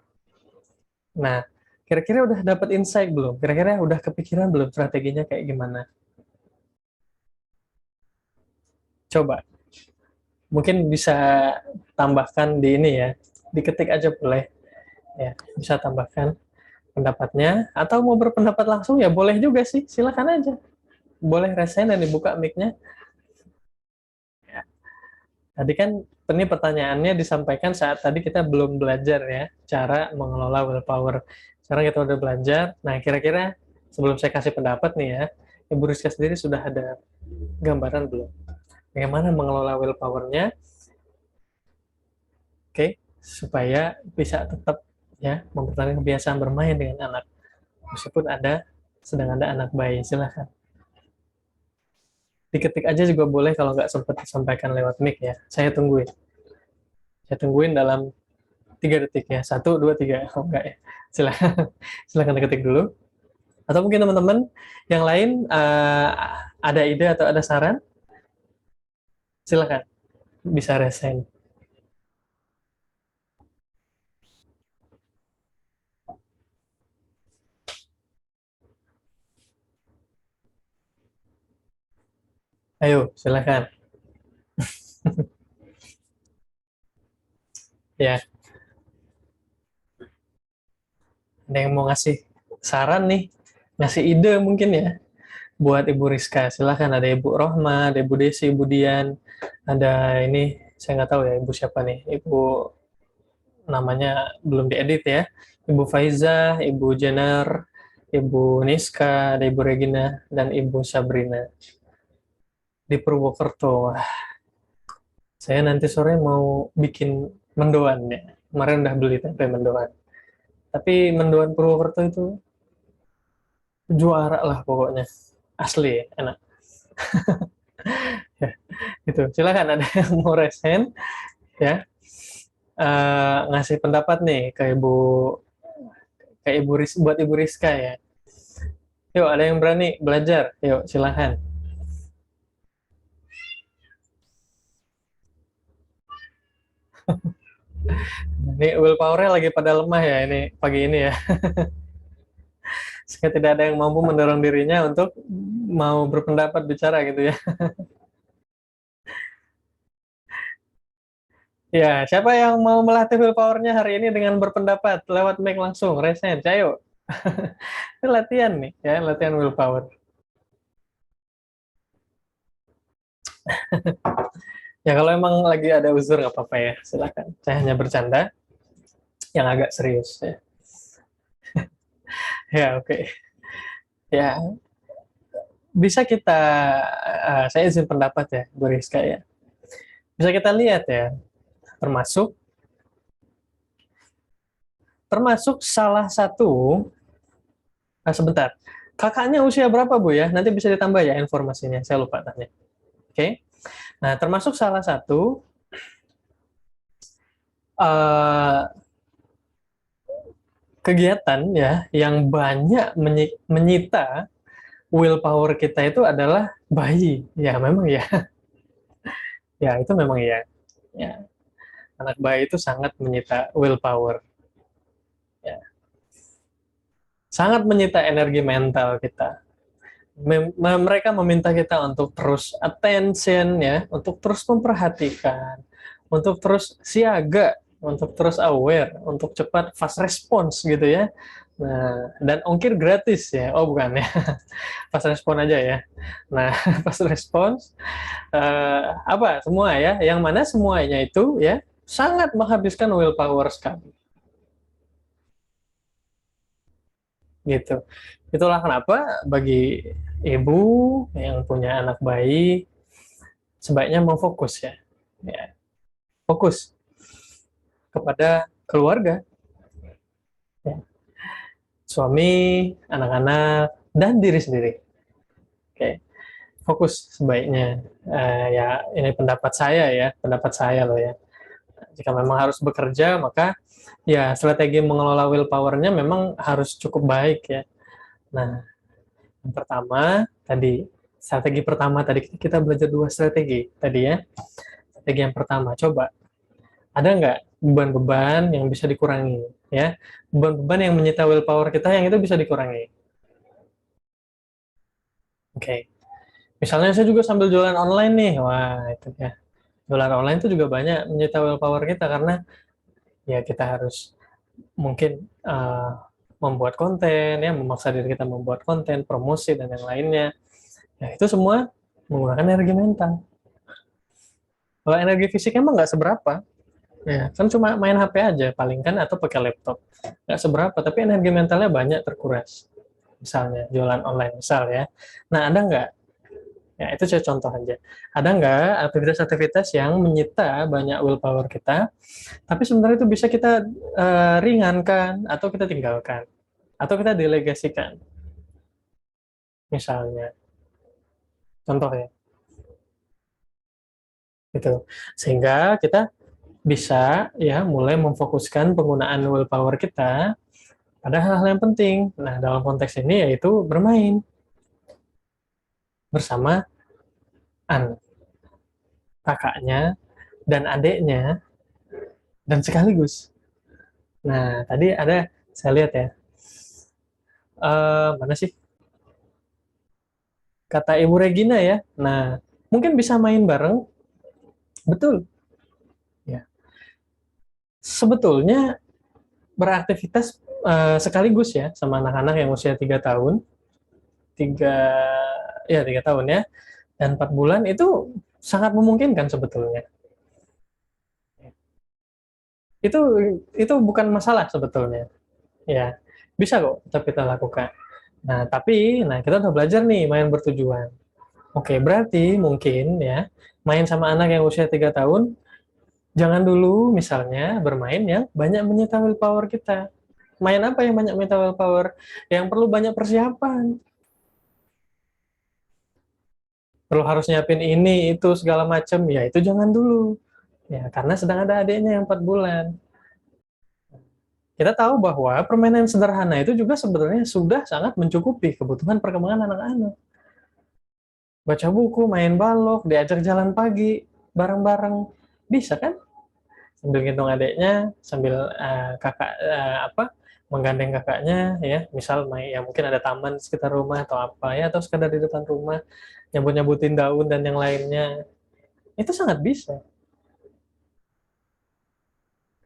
Speaker 1: Nah, kira-kira udah dapat insight belum? Kira-kira udah kepikiran belum strateginya kayak gimana? Coba. Mungkin bisa tambahkan di ini ya, diketik aja boleh ya, bisa tambahkan pendapatnya atau mau berpendapat langsung ya boleh juga sih, silakan aja, boleh resign dan dibuka mic-nya ya. Tadi kan ini pertanyaannya disampaikan saat tadi kita belum belajar ya cara mengelola willpower, sekarang kita udah belajar. Nah, kira-kira sebelum saya kasih pendapat nih ya, Ibu Rizka sendiri sudah ada gambaran belum bagaimana mengelola willpower-nya? Oke, supaya bisa tetap ya mempertahankan kebiasaan bermain dengan anak meskipun sedang ada anak bayi. Silahkan diketik aja juga boleh kalau nggak sempat disampaikan lewat mic ya, saya tungguin dalam 3 detik ya, 1, 2, 3. Oh enggak ya, silahkan diketik dulu. Atau mungkin teman-teman yang lain ada ide atau ada saran, silahkan bisa resign. Ayo silahkan. Ya, ada yang mau ngasih saran nih, ngasih ide mungkin ya buat Ibu Rizka. Silahkan, ada Ibu Rohma, ada Ibu Desi, Ibu Dian, ada ini, saya nggak tahu ya Ibu siapa nih, Ibu namanya belum diedit ya, Ibu Faiza, Ibu Jenner, Ibu Niska, ada Ibu Regina, dan Ibu Sabrina di Purwokerto. Wah, saya nanti sore mau bikin mendoan ya, kemarin udah beli tempe mendoan, tapi mendoan Purwokerto itu juara lah pokoknya, asli ya, enak ya. Itu silakan ada yang mau resen ya, ngasih pendapat nih ke Ibu buat Ibu Rizka ya. Yuk, ada yang berani belajar? Yuk, silahkan. Ini willpower-nya lagi pada lemah ya ini pagi ini ya. Sehingga tidak ada yang mampu mendorong dirinya untuk mau berpendapat bicara gitu ya. Ya, siapa yang mau melatih willpower-nya hari ini dengan berpendapat lewat mic langsung, resen, cayo. Ini latihan nih, ya, latihan willpower. Ya, kalau emang lagi ada uzur nggak apa-apa ya, silakan. Saya hanya bercanda, yang agak serius ya. Ya, oke. Ya, bisa kita, saya izin pendapat ya, Bu Rizka ya. Bisa kita lihat ya, termasuk termasuk salah satu, sebentar, kakaknya usia berapa Bu ya? Nanti bisa ditambah ya informasinya, saya lupa tanya. Oke. Nah, termasuk salah satu uh, kegiatan ya yang banyak menyita willpower kita itu adalah bayi. Ya, memang ya. Ya, itu memang ya. Ya, anak bayi itu sangat menyita willpower. Ya, sangat menyita energi mental kita. Mereka meminta kita untuk terus attention ya, untuk terus memperhatikan, untuk terus siaga, untuk terus aware, untuk cepat fast response gitu ya. Nah, dan ongkir gratis ya. Oh, bukan ya. Fast response aja ya. Nah, fast response apa semua ya, yang mana semuanya itu ya sangat menghabiskan willpower sekali gitu. Itulah kenapa bagi ibu yang punya anak bayi sebaiknya memfokus ya, ya fokus kepada keluarga, ya. Suami, anak-anak, dan diri sendiri. Oke, fokus sebaiknya. Ya ini pendapat saya ya, pendapat saya loh ya. Jika memang harus bekerja, maka ya strategi mengelola willpower-nya memang harus cukup baik ya. Nah, yang pertama tadi, strategi pertama tadi kita belajar dua strategi tadi ya. Strategi yang pertama, coba ada nggak beban-beban yang bisa dikurangi ya? Beban-beban yang menyita willpower kita yang itu bisa dikurangi. Oke. Misalnya saya juga sambil jualan online nih, wah itu ya. Jualan online itu juga banyak menyita willpower kita karena ya kita harus mungkin membuat konten ya, memaksa diri kita membuat konten, promosi dan yang lainnya. Ya itu semua menggunakan energi mental. Kalau energi fisik emang nggak seberapa, ya kan cuma main HP aja paling kan atau pakai laptop, nggak seberapa, tapi energi mentalnya banyak terkuras. Misalnya jualan online misal ya. Nah ada nggak? Ya itu saya contoh aja. Ada nggak aktivitas-aktivitas yang menyita banyak willpower kita, tapi sebenarnya itu bisa kita ringankan atau kita tinggalkan atau kita delegasikan. Misalnya, contoh ya, gitu. Sehingga kita bisa ya mulai memfokuskan penggunaan willpower kita pada hal-hal yang penting. Nah, dalam konteks ini yaitu bermain bersama anak, kakaknya, dan adiknya, dan sekaligus. Nah, tadi ada, saya lihat ya, mana sih kata Ibu Regina ya. Nah, mungkin bisa main bareng, betul. Ya, sebetulnya beraktivitas sekaligus ya sama anak-anak yang usia 3 tahun, tiga ya 3 tahun ya, dan 4 bulan itu sangat memungkinkan sebetulnya. Itu itu bukan masalah sebetulnya. Ya, bisa kok tetap kita lakukan. Nah, tapi nah kita udah belajar nih main bertujuan. Oke, berarti mungkin ya main sama anak yang usia 3 tahun jangan dulu misalnya bermain yang banyak menyita willpower kita. Main apa yang banyak menyita willpower? Yang perlu banyak persiapan. Perlu harus nyiapin ini, itu, segala macam. Ya, itu jangan dulu. Ya, karena sedang ada adiknya yang 4 bulan. Kita tahu bahwa permainan sederhana itu juga sebenarnya sudah sangat mencukupi kebutuhan perkembangan anak-anak. Baca buku, main balok, diajak jalan pagi, bareng-bareng. Bisa kan? sambil gendong adiknya, sambil kakak menggandeng kakaknya ya, misal main ya mungkin ada taman di sekitar rumah atau apa ya, atau sekadar di depan rumah nyabut-nyabutin daun dan yang lainnya. Itu sangat bisa.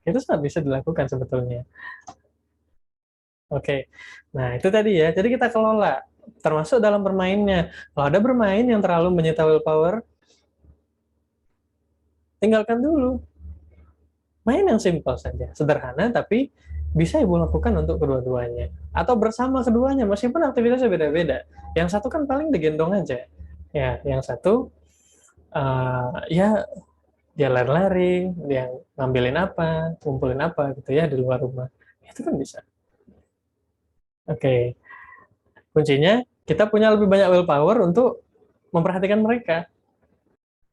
Speaker 1: Itu sangat bisa dilakukan sebetulnya. Oke. Nah, itu tadi ya. Jadi kita kelola termasuk dalam bermainnya. Kalau ada bermain yang terlalu menyita willpower, tinggalkan dulu. Main yang simpel saja, sederhana tapi bisa ibu lakukan untuk kedua-duanya atau bersama keduanya meskipun aktivitasnya beda-beda. Yang satu kan paling digendong aja, ya. Yang satu ya dia lari-lari, dia ngambilin apa, kumpulin apa gitu ya di luar rumah. Itu kan bisa. Oke, kuncinya kita punya lebih banyak willpower untuk memperhatikan mereka,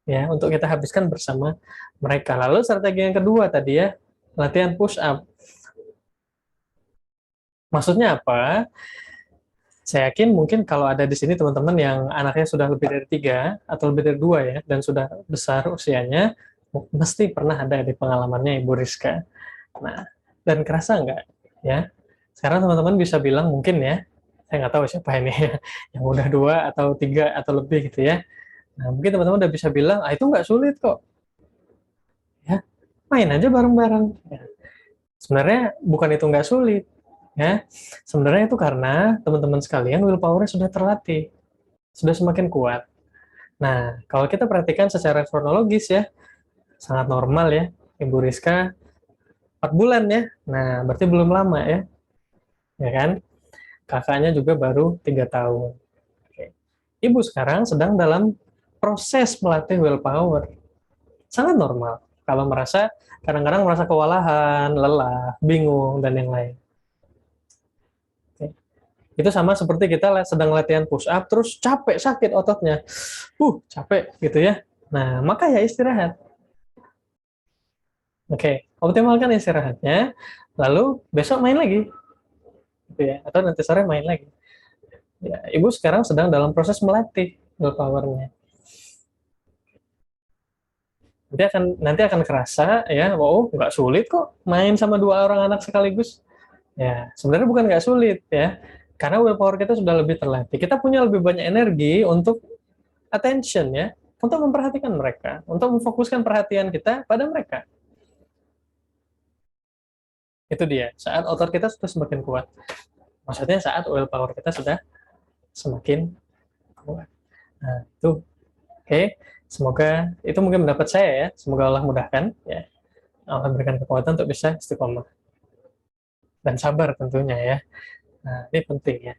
Speaker 1: ya, untuk kita habiskan bersama mereka. Lalu strategi yang kedua tadi ya, latihan push up. Maksudnya apa? Saya yakin mungkin kalau ada di sini teman-teman yang anaknya sudah lebih dari 3 atau lebih dari 2 ya, dan sudah besar usianya, mesti pernah ada di pengalamannya Ibu Rizka. Nah, dan kerasa nggak? Ya, sekarang teman-teman bisa bilang mungkin ya, saya nggak tahu siapa ini ya, yang udah 2 atau 3 atau lebih gitu ya. Nah, mungkin teman-teman udah bisa bilang, itu nggak sulit kok. Ya, main aja bareng-bareng. Ya, sebenarnya bukan itu nggak sulit. Ya, sebenarnya itu karena teman-teman sekalian willpower-nya sudah terlatih, sudah semakin kuat. Nah, kalau kita perhatikan secara kronologis ya, sangat normal ya, Ibu Rizka 4 bulan ya. Nah, berarti belum lama ya, ya kan? Kakaknya juga baru 3 tahun. Oke. Ibu sekarang sedang dalam proses melatih willpower. Sangat normal kalau merasa kadang-kadang merasa kewalahan, lelah, bingung dan yang lain. Oke. Itu sama seperti kita sedang latihan push up terus capek, sakit ototnya. Capek gitu ya. Nah, maka ya istirahat. Oke, optimalkan istirahatnya, lalu besok main lagi, gitu ya, atau nanti sore main lagi. Ya, ibu sekarang sedang dalam proses melatih willpower-nya. Nanti akan kerasa ya, wow, nggak sulit kok main sama 2 orang anak sekaligus. Ya, sebenarnya bukan nggak sulit ya, karena willpower kita sudah lebih terlatih. Kita punya lebih banyak energi untuk attention ya, untuk memperhatikan mereka, untuk memfokuskan perhatian kita pada mereka. Itu dia, saat otot kita sudah semakin kuat. Maksudnya saat willpower kita sudah semakin kuat. Nah, itu oke. Semoga itu mungkin mendapat saya ya. Semoga Allah mudahkan ya. Allah berikan kekuatan untuk bisa istiqomah dan sabar tentunya ya. Nah, ini penting ya.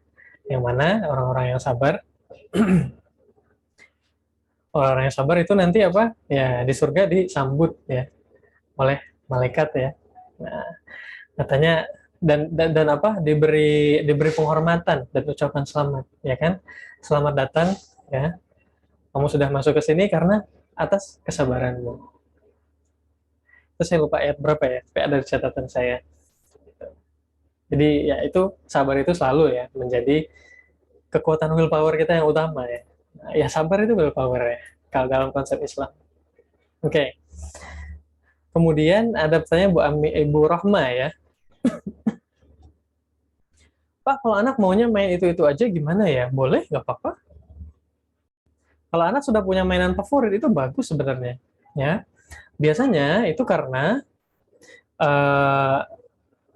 Speaker 1: Yang mana orang-orang yang sabar, orang yang sabar itu nanti apa? Ya, di surga disambut ya oleh malaikat ya. Nah, katanya dan apa? Diberi penghormatan dan ucapan selamat, ya kan? Selamat datang ya. Kamu sudah masuk ke sini karena atas kesabaranmu. Terus saya lupa ayat berapa ya, tapi ada di catatan saya. Jadi ya itu sabar itu selalu ya menjadi kekuatan willpower kita yang utama ya. Nah, ya sabar itu willpower ya kalau dalam konsep Islam. Oke. Okay. Kemudian ada pertanyaan Ibu Rohma ya. Pak, kalau anak maunya main itu aja gimana ya? Boleh, nggak apa-apa. Kalau anak sudah punya mainan favorit itu bagus sebenarnya. Ya, biasanya itu karena uh,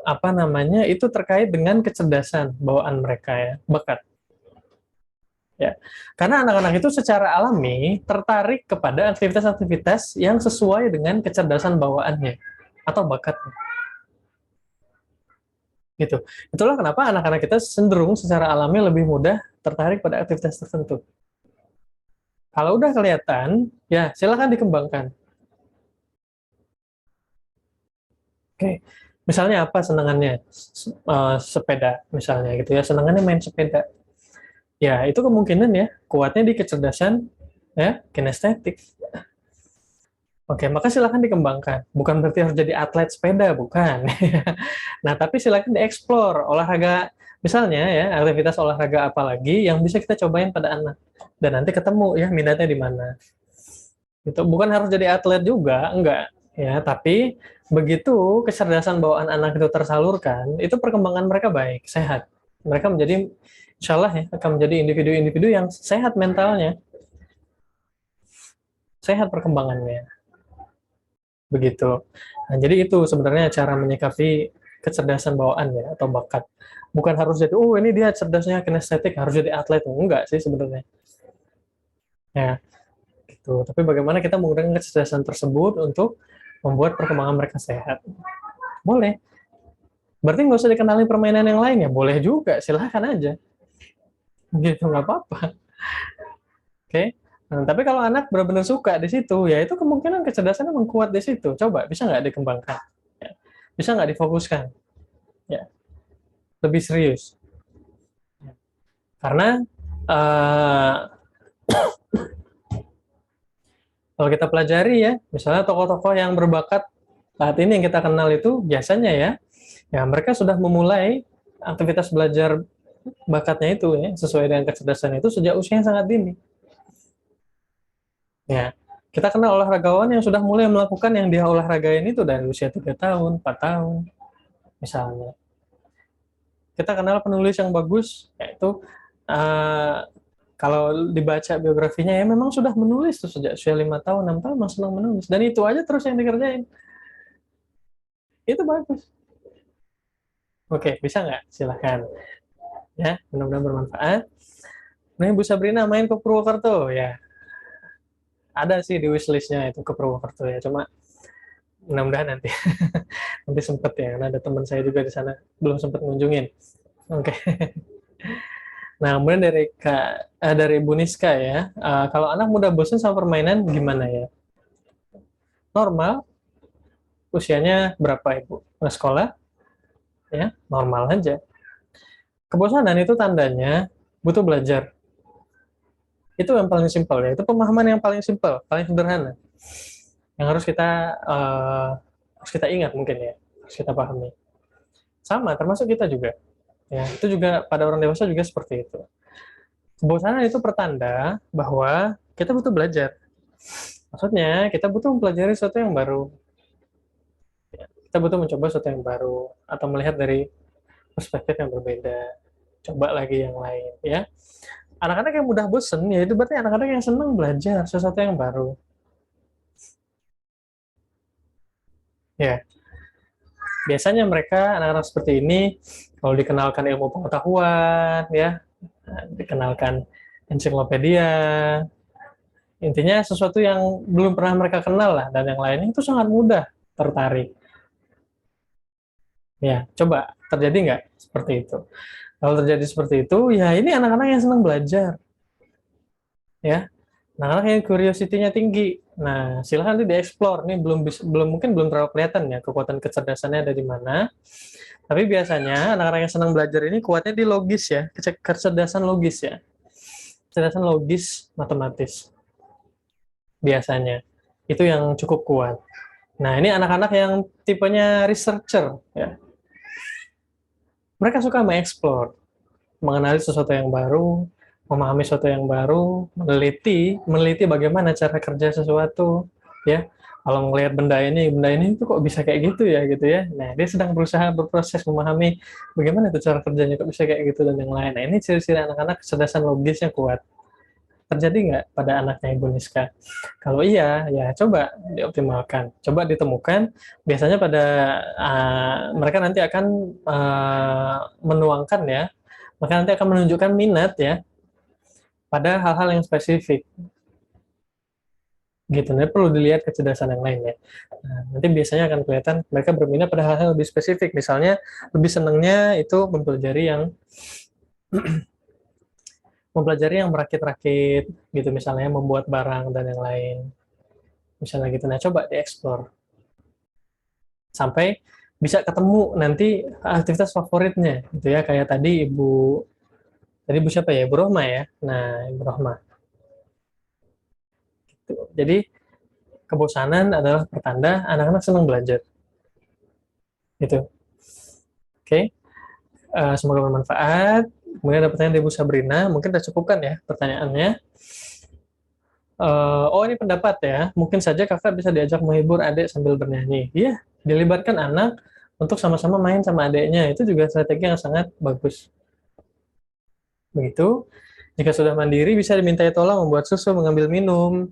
Speaker 1: apa namanya itu terkait dengan kecerdasan bawaan mereka ya, bakat. Ya, karena anak-anak itu secara alami tertarik kepada aktivitas-aktivitas yang sesuai dengan kecerdasan bawaannya atau bakatnya. Gitu. Itulah kenapa anak-anak kita cenderung secara alami lebih mudah tertarik pada aktivitas tertentu. Kalau udah kelihatan, ya silakan dikembangkan. Oke, misalnya apa senangannya? Sepeda misalnya gitu ya, senangannya main sepeda. Ya, itu kemungkinan ya, kuatnya di kecerdasan ya, kinestetik. Oke, maka silakan dikembangkan. Bukan berarti harus jadi atlet sepeda, bukan. Nah, tapi silakan dieksplor olahraga, misalnya ya, aktivitas olahraga apa lagi yang bisa kita cobain pada anak. Dan nanti ketemu ya minatnya di mana. Itu bukan harus jadi atlet juga, enggak. Ya, tapi begitu kecerdasan bawaan anak itu tersalurkan, itu perkembangan mereka baik, sehat. Mereka menjadi, insya Allah ya, akan menjadi individu-individu yang sehat mentalnya, sehat perkembangannya. Begitu. Nah, jadi itu sebenarnya cara menyikapi kecerdasan bawaan ya, atau bakat. Bukan harus jadi, oh ini dia cerdasnya kinestetik, harus jadi atlet. Enggak sih sebenarnya. Ya, gitu. Tapi bagaimana kita menggunakan kecerdasan tersebut untuk membuat perkembangan mereka sehat. Boleh. Berarti nggak usah dikenali permainan yang lain ya? Boleh juga, silahkan aja. Gitu, nggak apa-apa. Oke? Nah, tapi kalau anak benar-benar suka di situ, ya itu kemungkinan kecerdasan emang kuat di situ. Coba, bisa nggak dikembangkan? Ya. Bisa nggak difokuskan? Ya, lebih serius. Ya. Karena uh, kalau kita pelajari ya, misalnya tokoh-tokoh yang berbakat saat ini yang kita kenal itu biasanya ya, ya mereka sudah memulai aktivitas belajar bakatnya itu ya, sesuai dengan kecerdasan itu sejak usia yang sangat dini. Ya, kita kenal olahragawan yang sudah mulai melakukan yang dia olahragain itu dari usia 3 tahun, 4 tahun, misalnya. Kita kenal penulis yang bagus, yaitu uh, kalau dibaca biografinya ya memang sudah menulis tuh sejak usia 5 tahun, 6 tahun masih senang menulis. Dan itu aja terus yang dikerjain. Itu bagus. Oke, bisa nggak? Silahkan. Ya, mudah-mudahan bermanfaat. Nah, Bu Sabrina main ke Purwokerto, ya. Ada sih di wishlist-nya itu ke Purwokerto ya. Cuma mudah-mudahan nanti nanti sempet ya, karena ada teman saya juga di sana belum sempat ngunjungin. Oke. Nah, kemudian dari Bu Niska ya, kalau anak mudah bosan sama permainan gimana ya? Normal, usianya berapa Ibu? Nah, sekolah ya, normal aja. Kebosanan itu tandanya butuh belajar. Itu yang paling simpel ya, itu pemahaman yang paling simpel, paling sederhana. Yang harus kita ingat mungkin ya, harus kita pahami. Sama, termasuk kita juga. Ya, itu juga pada orang dewasa juga seperti itu. Kebosanan itu pertanda bahwa kita butuh belajar. Maksudnya, kita butuh mempelajari sesuatu yang baru. Ya, kita butuh mencoba sesuatu yang baru atau melihat dari perspektif yang berbeda. Coba lagi yang lain, ya. Anak-anak yang mudah bosen, ya itu berarti anak-anak yang senang belajar sesuatu yang baru. Ya, biasanya mereka anak-anak seperti ini kalau dikenalkan ilmu pengetahuan, ya, dikenalkan ensiklopedia, intinya sesuatu yang belum pernah mereka kenal lah dan yang lainnya itu sangat mudah tertarik. Ya, coba terjadi nggak seperti itu? Kalau terjadi seperti itu, ya ini anak-anak yang senang belajar, ya. Anak-anak yang curiosity-nya tinggi. Nah, silahkan nanti dieksplor. Ini belum mungkin belum terlalu kelihatan ya kekuatan kecerdasannya ada di mana. Tapi biasanya anak-anak yang senang belajar ini kuatnya di logis ya, kecerdasan logis ya. Kecerdasan logis matematis biasanya. Itu yang cukup kuat. Nah, ini anak-anak yang tipenya researcher ya. Mereka suka mengeksplor, mengenali sesuatu yang baru, memahami sesuatu yang baru, meneliti bagaimana cara kerja sesuatu, ya. Kalau melihat benda ini itu kok bisa kayak gitu ya, gitu ya. Nah, dia sedang berusaha berproses memahami bagaimana itu cara kerjanya kok bisa kayak gitu dan yang lain. Nah, ini ciri-ciri anak-anak kecerdasan logisnya kuat. Terjadi nggak pada anaknya Ibu Niska? Kalau iya, ya coba dioptimalkan, coba ditemukan. Biasanya pada mereka nanti akan menuangkan ya, maka nanti akan menunjukkan minat ya pada hal-hal yang spesifik. Gitu, nanti perlu dilihat kecerdasan yang lain ya. Nah, nanti biasanya akan kelihatan mereka berminat pada hal-hal lebih spesifik. Misalnya lebih senangnya itu mempelajari yang merakit-rakit gitu, misalnya membuat barang dan yang lain. Misalnya gitu. Nah, coba dieksplor sampai bisa ketemu nanti aktivitas favoritnya gitu ya, kayak tadi ibu siapa ya, Ibu Rohma ya. Nah, Ibu Rohma gitu. Jadi kebosanan adalah pertanda anak-anak senang belajar gitu. Oke. Semoga bermanfaat. Kemudian ada pertanyaan dari Ibu Sabrina, mungkin kita cukupkan ya pertanyaannya. Oh, ini pendapat ya. Mungkin saja kakak bisa diajak menghibur adik sambil bernyanyi. Iya, dilibatkan anak untuk sama-sama main sama adiknya. Itu juga strategi yang sangat bagus. Begitu. Jika sudah mandiri, bisa dimintai tolong membuat susu, mengambil minum.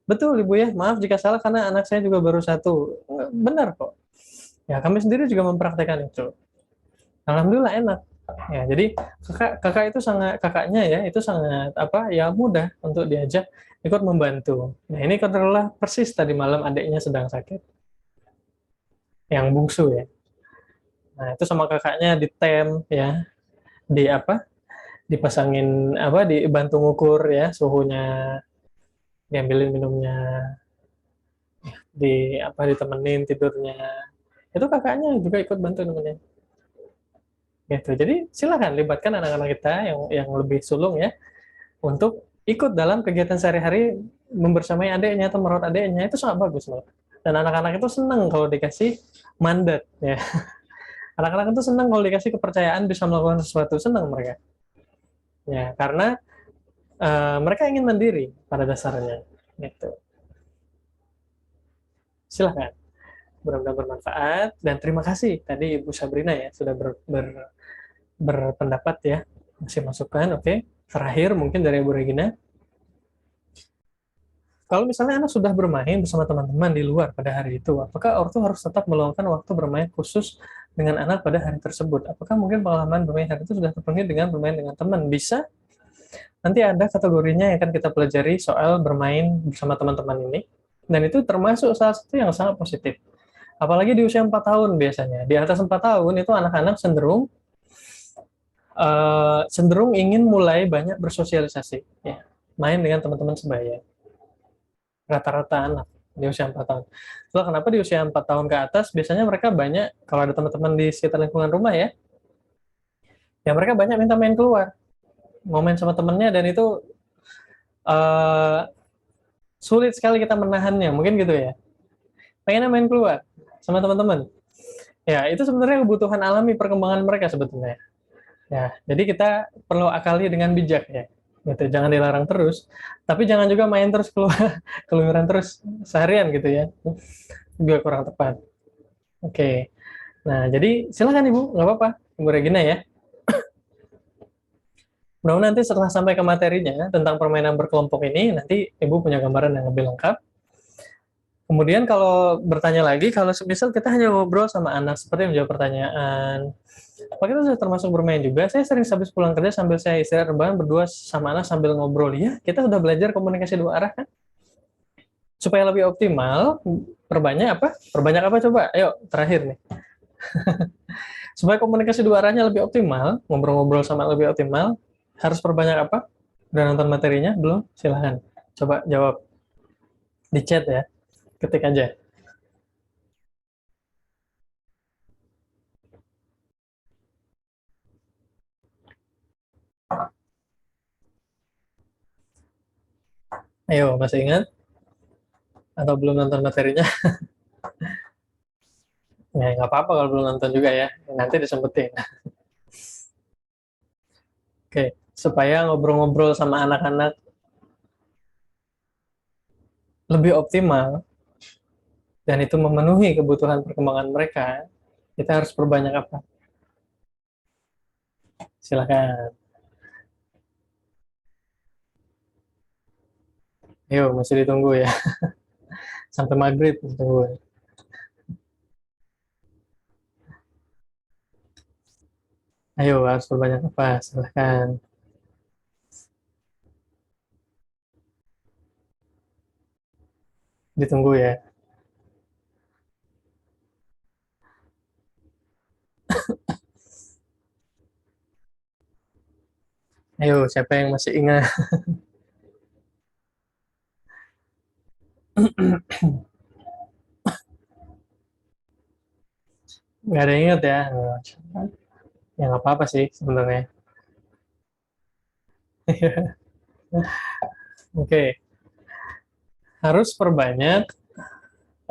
Speaker 1: Betul, Ibu ya. Maaf jika salah karena anak saya juga baru satu. Benar kok. Ya, kami sendiri juga mempraktekkan itu. Alhamdulillah enak. Ya, jadi kakak itu sangat kakaknya ya itu sangat apa ya mudah untuk diajak ikut membantu. Nah ini adalah persis tadi malam adiknya sedang sakit, yang bungsu ya. Nah itu sama kakaknya ditem ya, di apa, dipasangin apa, dibantu ngukur ya suhunya, diambilin minumnya, di apa ditemenin tidurnya. Itu kakaknya juga ikut bantu nemenin. Gitu. Jadi silakan libatkan anak-anak kita yang lebih sulung ya untuk ikut dalam kegiatan sehari-hari membersamai adiknya atau merawat adiknya. Itu sangat bagus loh. Dan anak-anak itu senang kalau dikasih mandat ya. Anak-anak itu senang kalau dikasih kepercayaan bisa melakukan sesuatu, senang mereka. Ya, karena mereka ingin mandiri pada dasarnya. Gitu. Silahkan. Benar-benar bermanfaat dan terima kasih tadi Ibu Sabrina ya sudah berpendapat ya, masih masukan. Oke. Terakhir mungkin dari Ibu Regina. Kalau misalnya anak sudah bermain bersama teman-teman di luar pada hari itu, apakah ortu harus tetap meluangkan waktu bermain khusus dengan anak pada hari tersebut? Apakah mungkin pengalaman bermain hari itu sudah terpenuhi dengan bermain dengan teman? Bisa. Nanti ada kategorinya yang akan kita pelajari soal bermain bersama teman-teman ini. Dan itu termasuk salah satu yang sangat positif. Apalagi di usia 4 tahun biasanya. Di atas 4 tahun itu anak-anak cenderung ingin mulai banyak bersosialisasi. Ya. Main dengan teman-teman sebaya. Rata-rata anak di usia 4 tahun. Itulah kenapa di usia 4 tahun ke atas biasanya mereka banyak, kalau ada teman-teman di sekitar lingkungan rumah ya, ya mereka banyak minta main keluar, mau main sama temennya, dan itu uh, sulit sekali kita menahannya, mungkin gitu ya. Pengennya main keluar sama teman-teman. Ya, itu sebenarnya kebutuhan alami perkembangan mereka sebetulnya. Ya, jadi kita perlu akali dengan bijak ya. Gitu, jangan dilarang terus, tapi jangan juga main terus keluar, keluaran terus seharian gitu ya. Juga kurang tepat. Oke. Nah, jadi silakan Ibu, nggak apa-apa, Ibu Regina ya. Mudah-mudahan nanti setelah sampai ke materinya tentang permainan berkelompok ini, nanti Ibu punya gambaran yang lebih lengkap. Kemudian kalau bertanya lagi, kalau misal kita hanya ngobrol sama anak, seperti menjawab pertanyaan, apa kita sudah termasuk bermain juga? Saya sering habis pulang kerja sambil saya istirahat rebahan berdua sama anak sambil ngobrol. Ya, kita sudah belajar komunikasi dua arah kan? Supaya lebih optimal, perbanyak apa? Perbanyak apa coba? Ayo, terakhir nih. Supaya komunikasi dua arahnya lebih optimal, ngobrol-ngobrol sama lebih optimal, harus perbanyak apa? Udah nonton materinya? Belum? Silahkan. Coba jawab di chat ya. Ketik aja. Ayo, masih ingat? Atau belum nonton materinya? Ya, nggak apa-apa kalau belum nonton juga ya. Nanti disempetin. Oke, supaya ngobrol-ngobrol sama anak-anak lebih optimal, dan itu memenuhi kebutuhan perkembangan mereka, kita harus perbanyak apa? Silahkan. Ayo, masih ditunggu ya. Sampai maghrib ditunggu. Ayo, harus perbanyak apa? Silahkan. Ditunggu ya. Ayo, siapa yang masih ingat? Nggak ada yang ingat ya? Ya nggak apa-apa sih sebenarnya. Oke, harus perbanyak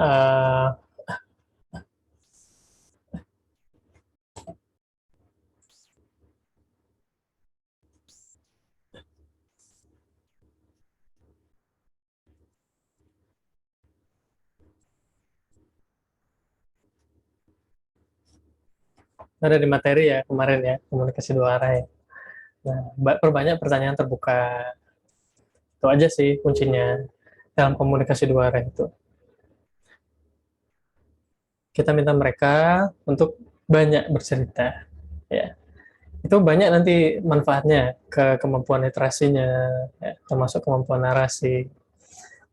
Speaker 1: eh, Ada di materi ya kemarin ya, komunikasi dua arah ya. Nah, perbanyak pertanyaan terbuka. Itu aja sih kuncinya dalam komunikasi dua arah itu. Kita minta mereka untuk banyak bercerita. Ya, itu banyak nanti manfaatnya ke kemampuan literasinya, ya, termasuk kemampuan narasi,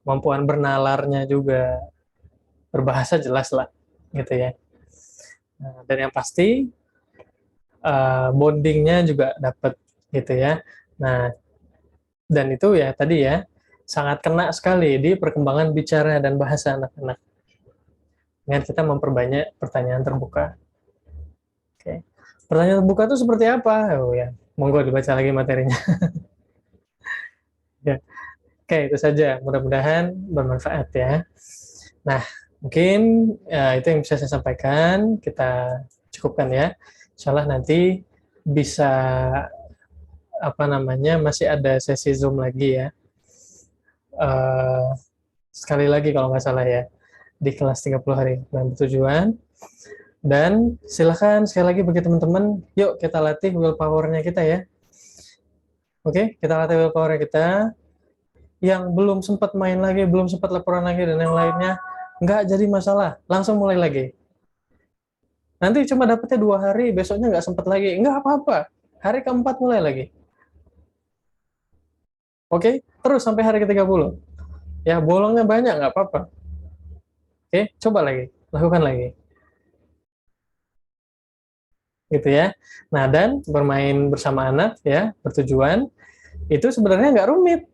Speaker 1: kemampuan bernalarnya juga, berbahasa jelas lah, gitu ya. Nah, dan yang pasti bondingnya juga dapat, gitu ya. Nah, dan itu ya tadi ya sangat kena sekali di perkembangan bicara dan bahasa anak-anak. Dengan kita memperbanyak pertanyaan terbuka. Oke. Pertanyaan terbuka itu seperti apa? Oh ya, monggo dibaca lagi materinya. Ya. Oke, itu saja. Mudah-mudahan bermanfaat ya. Nah, mungkin itu yang bisa saya sampaikan. Kita cukupkan ya. Insya Allah nanti bisa apa namanya masih ada sesi Zoom lagi ya. Eh, sekali lagi kalau nggak salah ya di kelas 30 hari dengan bertujuan. Dan silakan sekali lagi bagi teman-teman, yuk kita latih willpower-nya kita ya. Oke, kita latih willpower kita. Yang belum sempat main lagi, belum sempat laporan lagi, dan yang lainnya, nggak jadi masalah. Langsung mulai lagi. Nanti cuma dapetnya 2 hari, besoknya nggak sempat lagi. Nggak apa-apa. Hari keempat mulai lagi. Oke, terus sampai hari ke-30. Ya, bolongnya banyak, nggak apa-apa. Oke, coba lagi. Lakukan lagi. Gitu ya. Nah, dan bermain bersama anak, ya, bertujuan, itu sebenarnya nggak rumit.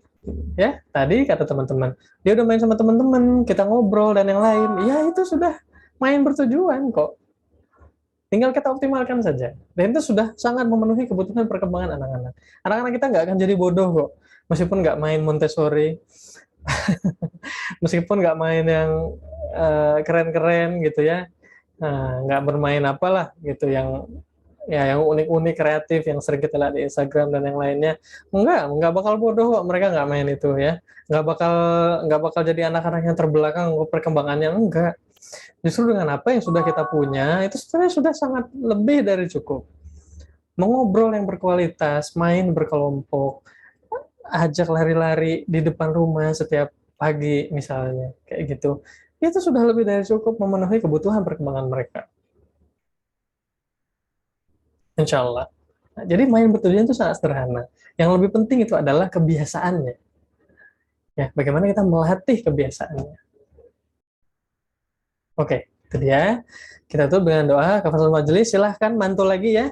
Speaker 1: Ya, tadi kata teman-teman, dia udah main sama teman-teman, kita ngobrol dan yang lain. Ya, itu sudah main bertujuan kok. Tinggal kita optimalkan saja. Dan itu sudah sangat memenuhi kebutuhan perkembangan anak-anak. Anak-anak kita nggak akan jadi bodoh kok. Meskipun nggak main Montessori, meskipun nggak main yang keren-keren gitu ya, nggak bermain apalah gitu yang ya yang unik-unik kreatif yang sering kita lihat di Instagram dan yang lainnya, nggak bakal bodoh kok mereka nggak main itu ya, nggak bakal jadi anak-anak yang terbelakang perkembangannya, enggak. Justru dengan apa yang sudah kita punya itu sebenarnya sudah sangat lebih dari cukup. Mengobrol yang berkualitas, main berkelompok, ajak lari-lari di depan rumah setiap pagi misalnya kayak gitu, itu sudah lebih dari cukup memenuhi kebutuhan perkembangan mereka, insya Allah. Nah, jadi main bertujuan itu sangat sederhana. Yang lebih penting itu adalah kebiasaannya. Ya, bagaimana kita melatih kebiasaannya. Oke, itu dia. Kita tutup dengan doa kafaratul majelis. Silahkan mantul lagi ya,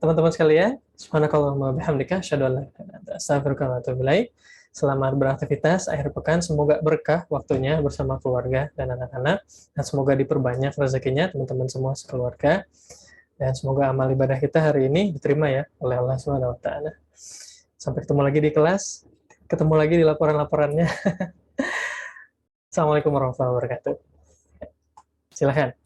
Speaker 1: teman-teman sekalian. Subhanakallahumma bihamdika asyhadu an la ilaha illa anta astaghfiruka wa atubu ilaik. Selamat beraktivitas akhir pekan, semoga berkah waktunya bersama keluarga dan anak-anak, dan semoga diperbanyak rezekinya teman-teman semua sekeluarga, dan semoga amal ibadah kita hari ini diterima ya oleh Allah Subhanahu wa taala. Sampai ketemu lagi di kelas, ketemu lagi di laporan-laporannya. Assalamualaikum warahmatullahi wabarakatuh. Silahkan.